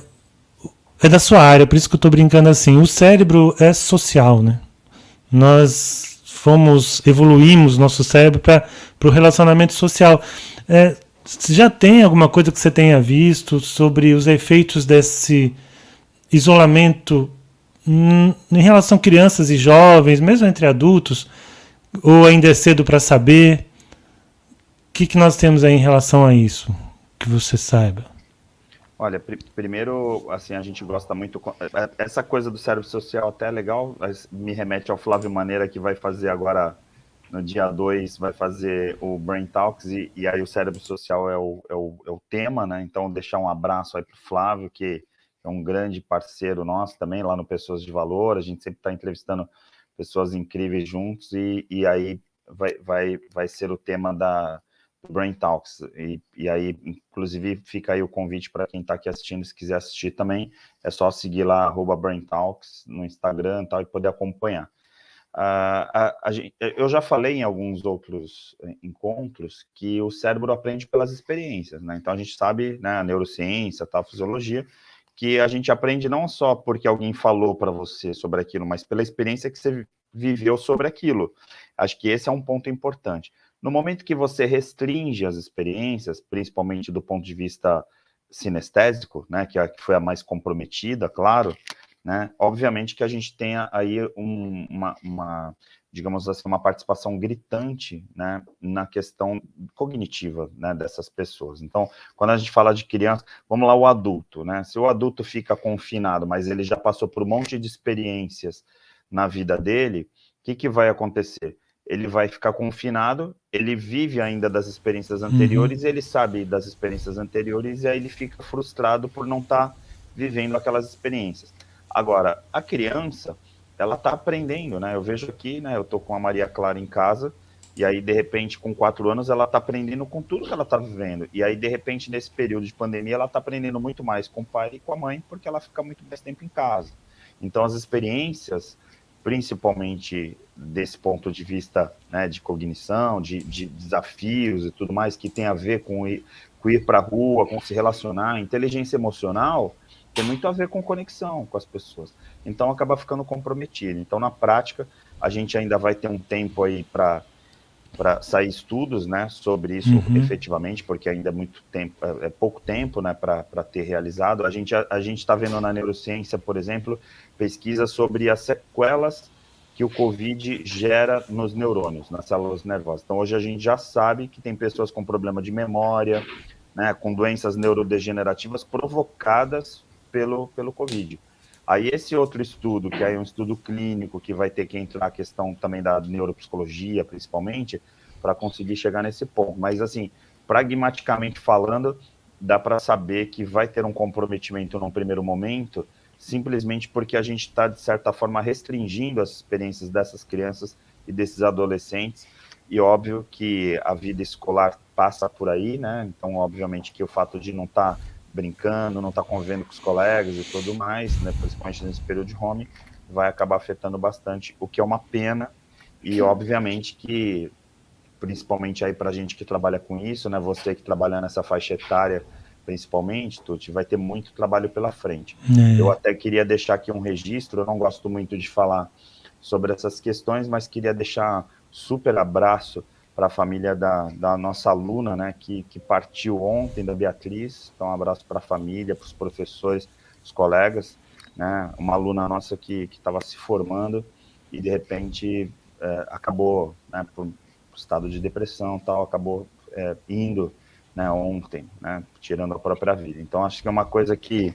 da sua área, por isso que eu estou brincando assim. O cérebro é social, né? Nós evoluímos nosso cérebro para o relacionamento social. Já tem alguma coisa que você tenha visto sobre os efeitos desse isolamento em relação a crianças e jovens, mesmo entre adultos? Ou ainda é cedo para saber? O que nós temos aí em relação a isso, que você saiba? Olha, primeiro, assim, a gente gosta muito... Essa coisa do cérebro social até é legal, me remete ao Flávio Maneira, que vai fazer agora, no dia 2, vai fazer o Brain Talks, e aí o cérebro social é o tema, né? Então, deixar um abraço aí para o Flávio, que é um grande parceiro nosso também, lá no Pessoas de Valor. A gente sempre está entrevistando pessoas incríveis juntos, e aí vai ser o tema do Brain Talks, e aí, inclusive, fica aí o convite para quem está aqui assistindo, se quiser assistir também, é só seguir lá, @Brain Talks, no Instagram e tal, e poder acompanhar. Eu já falei em alguns outros encontros que o cérebro aprende pelas experiências, né? Então a gente sabe, né, a neurociência, a fisiologia, que a gente aprende não só porque alguém falou para você sobre aquilo, mas pela experiência que você viveu sobre aquilo. Acho que esse é um ponto importante. No momento que você restringe as experiências, principalmente do ponto de vista sinestésico, né, que foi a mais comprometida, claro, né? Obviamente que a gente tenha aí digamos assim, uma participação gritante, né, na questão cognitiva, né, dessas pessoas. Então, quando a gente fala de criança, vamos lá, o adulto, né? Se o adulto fica confinado, mas ele já passou por um monte de experiências na vida dele, o que vai acontecer? Ele vai ficar confinado, ele vive ainda das experiências anteriores, ele sabe das experiências anteriores, e aí ele fica frustrado por não estar vivendo aquelas experiências. Agora, a criança, ela está aprendendo, né? Eu vejo aqui, né? Eu tô com a Maria Clara em casa, e aí, de repente, com 4 anos, ela está aprendendo com tudo que ela está vivendo. E aí, de repente, nesse período de pandemia, ela está aprendendo muito mais com o pai e com a mãe, porque ela fica muito mais tempo em casa. Então, as experiências, principalmente desse ponto de vista, né, de cognição, de desafios e tudo mais, que tem a ver com ir para a rua, com se relacionar, inteligência emocional, tem muito a ver com conexão com as pessoas. Então, acaba ficando comprometido. Então, na prática, a gente ainda vai ter um tempo aí para sair estudos, né, sobre isso efetivamente, porque ainda é muito tempo, é pouco tempo, né, para ter realizado. A gente está vendo na neurociência, por exemplo, pesquisa sobre as sequelas que o Covid gera nos neurônios, nas células nervosas. Então, hoje a gente já sabe que tem pessoas com problema de memória, né, com doenças neurodegenerativas provocadas pelo Covid. Aí esse outro estudo, que é um estudo clínico, que vai ter que entrar a questão também da neuropsicologia, principalmente, para conseguir chegar nesse ponto. Mas, assim, pragmaticamente falando, dá para saber que vai ter um comprometimento num primeiro momento, simplesmente porque a gente está, de certa forma, restringindo as experiências dessas crianças e desses adolescentes. E óbvio que a vida escolar passa por aí, né? Então, obviamente que o fato de não estar brincando, não estar convivendo com os colegas e tudo mais, né, principalmente nesse período de home, vai acabar afetando bastante, o que é uma pena, e obviamente que, principalmente aí para a gente que trabalha com isso, né, você que trabalha nessa faixa etária, principalmente, Tuti, vai ter muito trabalho pela frente. Eu até queria deixar aqui um registro, eu não gosto muito de falar sobre essas questões, mas queria deixar super abraço para a família da nossa aluna, né, que partiu ontem, da Beatriz. Então, um abraço para a família, para os professores, os colegas, né, uma aluna nossa que estava se formando e, de repente, acabou, né, por estado de depressão, tal, acabou indo, né, ontem, né, tirando a própria vida. Então, acho que é uma coisa que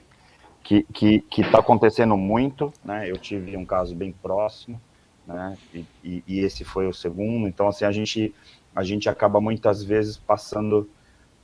está acontecendo muito, né, eu tive um caso bem próximo, né, e esse foi o segundo. Então, assim, a gente acaba muitas vezes passando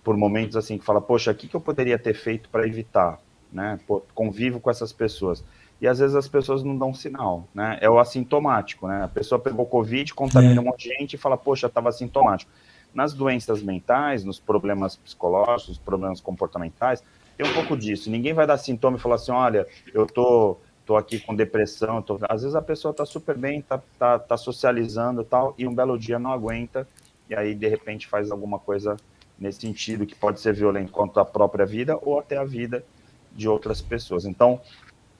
por momentos assim que fala, poxa, o que eu poderia ter feito para evitar, né? Pô, convivo com essas pessoas. E às vezes as pessoas não dão sinal, né? É o assintomático, né? A pessoa pegou Covid, contamina um monte de gente e fala, poxa, estava assintomático. Nas doenças mentais, nos problemas psicológicos, nos problemas comportamentais, tem um pouco disso. Ninguém vai dar sintoma e falar assim, olha, eu tô aqui com depressão, às vezes a pessoa está super bem, tá socializando e tal, e um belo dia não aguenta, e aí de repente faz alguma coisa nesse sentido, que pode ser violento contra a própria vida ou até a vida de outras pessoas. Então,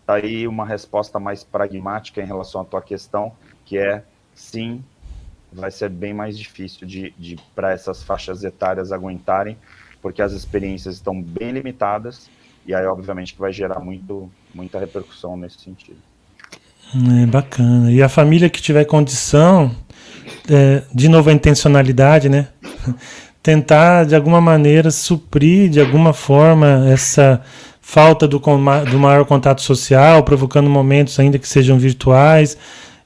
tá aí uma resposta mais pragmática em relação à tua questão, que é, sim, vai ser bem mais difícil para essas faixas etárias aguentarem, porque as experiências estão bem limitadas, e aí, obviamente, que vai gerar muita repercussão nesse sentido. Bacana. E a família que tiver condição, de novo a intencionalidade, né? Tentar, de alguma maneira, suprir, de alguma forma, essa falta do maior contato social, provocando momentos ainda que sejam virtuais,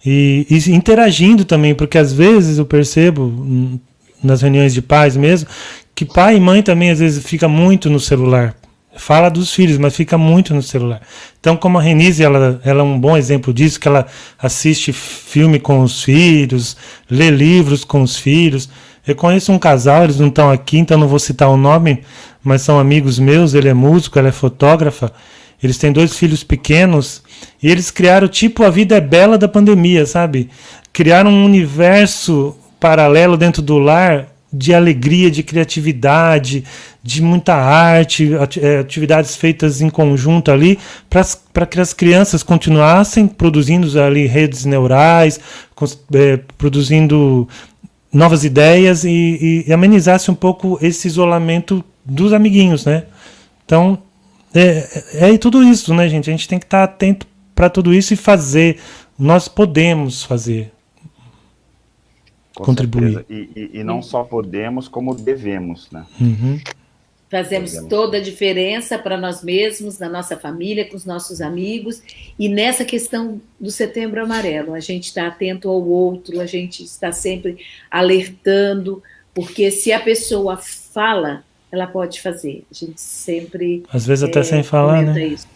e interagindo também, porque às vezes eu percebo, nas reuniões de pais mesmo, que pai e mãe também às vezes fica muito no celular. Fala dos filhos, mas fica muito no celular. Então, como a Renise, ela é um bom exemplo disso, que ela assiste filme com os filhos, lê livros com os filhos. Eu conheço um casal, eles não estão aqui, então não vou citar o nome, mas são amigos meus, ele é músico, ela é fotógrafa. Eles têm 2 filhos pequenos e eles criaram tipo a vida é bela da pandemia, sabe? Criaram um universo paralelo dentro do lar de alegria, de criatividade, de muita arte, atividades feitas em conjunto ali, para que as crianças continuassem produzindo ali redes neurais, produzindo novas ideias e amenizasse um pouco esse isolamento dos amiguinhos, né? Então, é tudo isso, né, gente? A gente tem que estar atento para tudo isso e fazer. Nós podemos fazer. Com Contribuir. certeza. E não só podemos, como devemos, né? Uhum. Fazemos toda a diferença para nós mesmos, na nossa família, com os nossos amigos. E nessa questão do Setembro Amarelo, a gente está atento ao outro, a gente está sempre alertando, porque se a pessoa fala, ela pode fazer. A gente sempre... Às vezes até sem falar, né? Isso.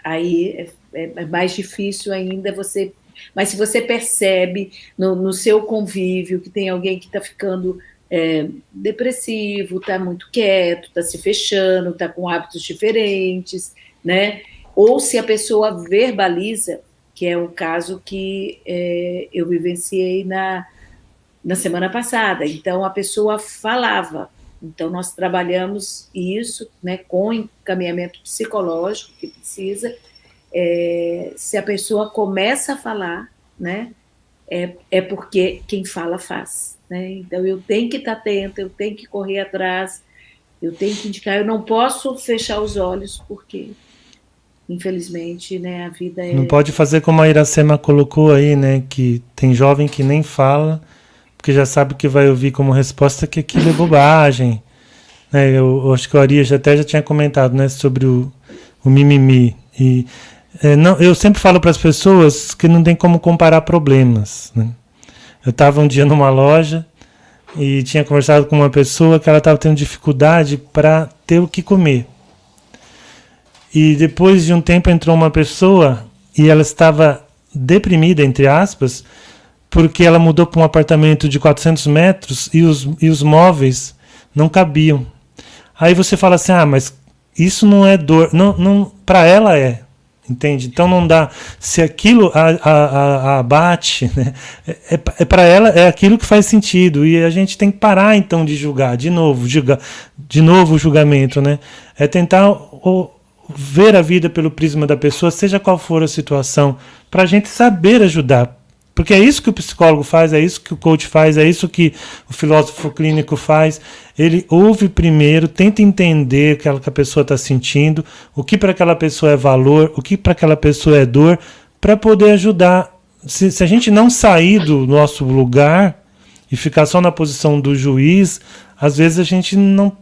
Aí é mais difícil ainda você... Mas se você percebe no seu convívio que tem alguém que está ficando depressivo, está muito quieto, está se fechando, está com hábitos diferentes, né? Ou se a pessoa verbaliza, que é o caso que eu vivenciei na semana passada. Então, a pessoa falava. Então, nós trabalhamos isso, né, com encaminhamento psicológico que precisa. Se a pessoa começa a falar, né, é porque quem fala faz, né? Então eu tenho que estar atenta, eu tenho que correr atrás, eu tenho que indicar, eu não posso fechar os olhos porque, infelizmente, né, a vida Não pode fazer como a Iracema colocou aí, né, que tem jovem que nem fala, porque já sabe que vai ouvir como resposta que aquilo é bobagem. Eu acho que o Ari já tinha comentado, né, sobre o mimimi. E eu sempre falo para as pessoas que não tem como comparar problemas, né? Eu estava um dia numa loja e tinha conversado com uma pessoa que ela estava tendo dificuldade para ter o que comer. E depois de um tempo entrou uma pessoa e ela estava deprimida, entre aspas, porque ela mudou para um apartamento de 400 metros e os móveis não cabiam. Aí você fala assim, mas isso não é dor. Não, para ela é. Entende? Então não dá. Se aquilo a abate, né? Para ela é aquilo que faz sentido. E a gente tem que parar então de julgar, de novo o julgamento, né? É tentar ver a vida pelo prisma da pessoa, seja qual for a situação, para a gente saber ajudar. Porque é isso que o psicólogo faz, é isso que o coach faz, é isso que o filósofo clínico faz. Ele ouve primeiro, tenta entender o que a pessoa está sentindo, o que para aquela pessoa é valor, o que para aquela pessoa é dor, para poder ajudar. Se a gente não sair do nosso lugar e ficar só na posição do juiz, às vezes a gente não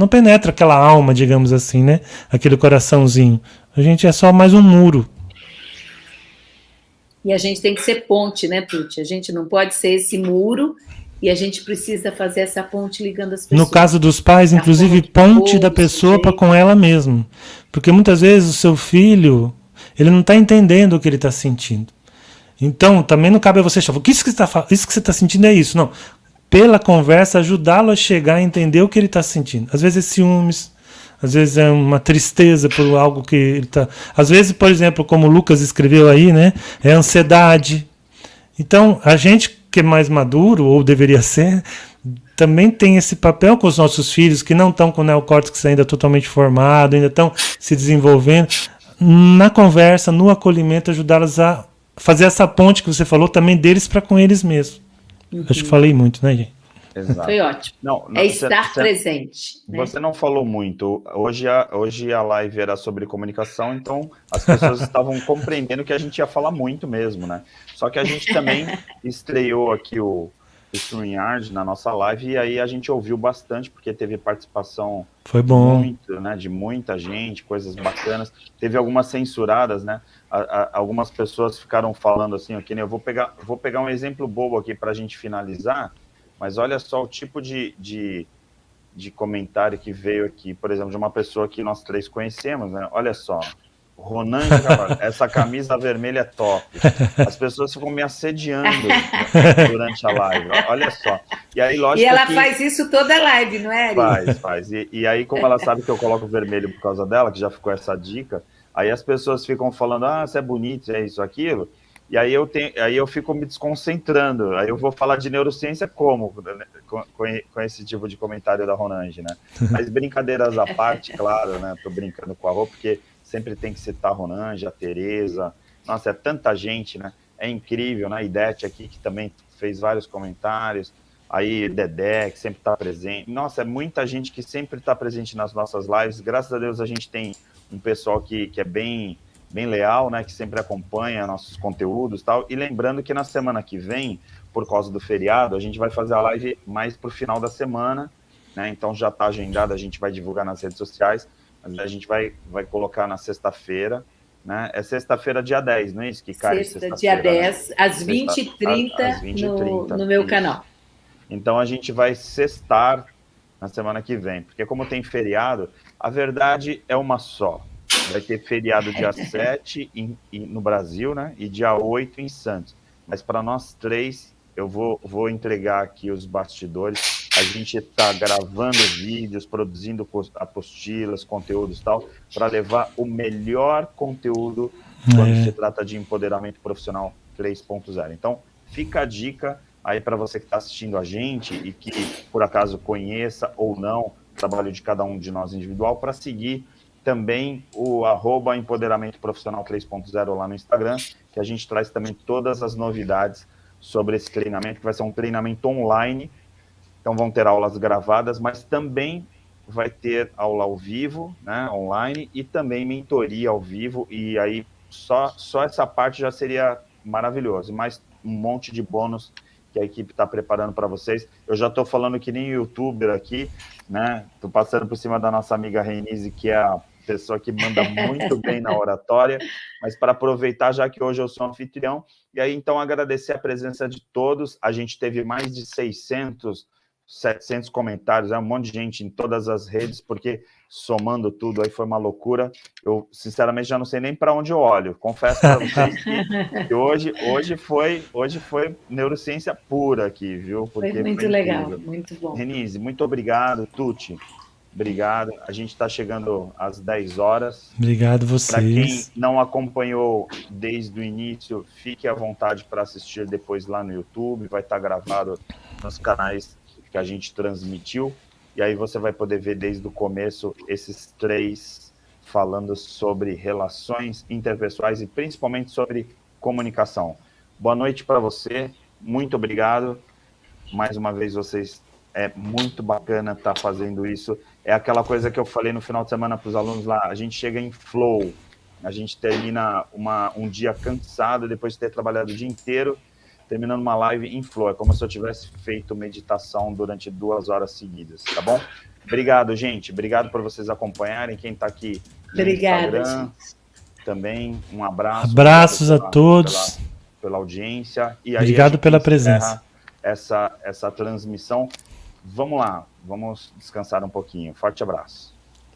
penetra aquela alma, digamos assim, né? Aquele coraçãozinho. A gente é só mais um muro. E a gente tem que ser ponte, né, Tuti? A gente não pode ser esse muro e a gente precisa fazer essa ponte ligando as pessoas. No caso dos pais, inclusive, ponte da pessoa para com ela mesma. Porque muitas vezes o seu filho, ele não está entendendo o que ele está sentindo. Então, também não cabe a você achar, isso que você está sentindo é isso. Não. Pela conversa, ajudá-lo a chegar a entender o que ele está sentindo. Às vezes é ciúmes, às vezes é uma tristeza por algo que ele está... Às vezes, por exemplo, como o Lucas escreveu aí, né, é ansiedade. Então, a gente que é mais maduro, ou deveria ser, também tem esse papel com os nossos filhos, que não estão com o neocórtex ainda totalmente formado, ainda estão se desenvolvendo. Na conversa, no acolhimento, ajudá-los a fazer essa ponte que você falou também deles para com eles mesmos. Acho que falei muito, né, gente? Exato. Foi ótimo. Não, estar presente. Né? Você não falou muito. Hoje a live era sobre comunicação, então as pessoas estavam compreendendo que a gente ia falar muito mesmo, né? Só que a gente também estreou aqui o StreamYard na nossa live e aí a gente ouviu bastante, porque teve participação Foi bom. De muita gente, coisas bacanas. Teve algumas censuradas, né? Algumas pessoas ficaram falando assim, ok, né? Eu vou pegar um exemplo bobo aqui para a gente finalizar. Mas olha só o tipo de comentário que veio aqui, por exemplo, de uma pessoa que nós três conhecemos, né? Olha só, Ronan, essa camisa vermelha é top. As pessoas ficam me assediando durante a live, olha só. E aí, lógico, e ela faz isso toda a live, não é, Ari? Faz. E aí, como ela sabe que eu coloco vermelho por causa dela, que já ficou essa dica, aí as pessoas ficam falando, você é bonito, é isso, aquilo. E aí eu fico me desconcentrando. Aí eu vou falar de neurociência como? Com esse tipo de comentário da Ronange, né? Mas brincadeiras à parte, claro, né? Tô brincando com a Rô, porque sempre tem que citar a Ronange, a Tereza. Nossa, é tanta gente, né? É incrível, né? A Idete aqui, que também fez vários comentários. Aí Dedé, que sempre está presente. Nossa, é muita gente que sempre está presente nas nossas lives. Graças a Deus a gente tem um pessoal que é bem bem leal, né, que sempre acompanha nossos conteúdos e tal. E lembrando que na semana que vem, por causa do feriado, a gente vai fazer a live mais para o final da semana, né? Então já está agendado, a gente vai divulgar nas redes sociais, mas a gente vai colocar na sexta-feira, né? É sexta-feira, dia 10, não é isso que cai? Sexta, dia 10, né? Às 20h30, às 20h30 no meu isso. canal. Então a gente vai sextar na semana que vem, porque como tem feriado, a verdade é uma só. Vai ter feriado dia 7 no Brasil, né? E dia 8 em Santos. Mas para nós três, eu vou entregar aqui os bastidores. A gente está gravando vídeos, produzindo apostilas, conteúdos e tal, para levar o melhor conteúdo quando se trata de empoderamento profissional 3.0. Então, fica a dica aí para você que está assistindo a gente e que, por acaso, conheça ou não o trabalho de cada um de nós individual, para seguir também o @empoderamento profissional 3.0 lá no Instagram, que a gente traz também todas as novidades sobre esse treinamento, que vai ser um treinamento online. Então vão ter aulas gravadas, mas também vai ter aula ao vivo, né, online, e também mentoria ao vivo, e aí só essa parte já seria maravilhoso, mais um monte de bônus que a equipe está preparando para vocês. Eu já estou falando que nem youtuber aqui, né? Estou passando por cima da nossa amiga Renise, que é a pessoa que manda muito bem na oratória, mas para aproveitar, já que hoje eu sou anfitrião, e aí então agradecer a presença de todos. A gente teve mais de 700 comentários, um monte de gente em todas as redes, porque somando tudo aí foi uma loucura. Eu, sinceramente, já não sei nem para onde eu olho. Confesso para vocês que hoje foi neurociência pura aqui, viu? Porque foi muito legal, muito bom. Renise, muito obrigado. Tuti, obrigado. A gente está chegando às 10 horas. Obrigado vocês. Para quem não acompanhou desde o início, fique à vontade para assistir depois lá no YouTube. Vai estar gravado nos canais que a gente transmitiu, e aí você vai poder ver desde o começo esses três falando sobre relações interpessoais e principalmente sobre comunicação. Boa noite para você, muito obrigado. Mais uma vez, vocês, é muito bacana estar fazendo isso. É aquela coisa que eu falei no final de semana para os alunos lá, a gente chega em flow, a gente termina um dia cansado, depois de ter trabalhado o dia inteiro, terminando uma live em flow. É como se eu tivesse feito meditação durante 2 horas seguidas, tá bom? Obrigado, gente. Obrigado por vocês acompanharem. Quem está aqui no Instagram também, um abraço. Abraços a todos. Pela audiência. E aí obrigado pela presença. Essa transmissão. Vamos lá, vamos descansar um pouquinho. Forte abraço.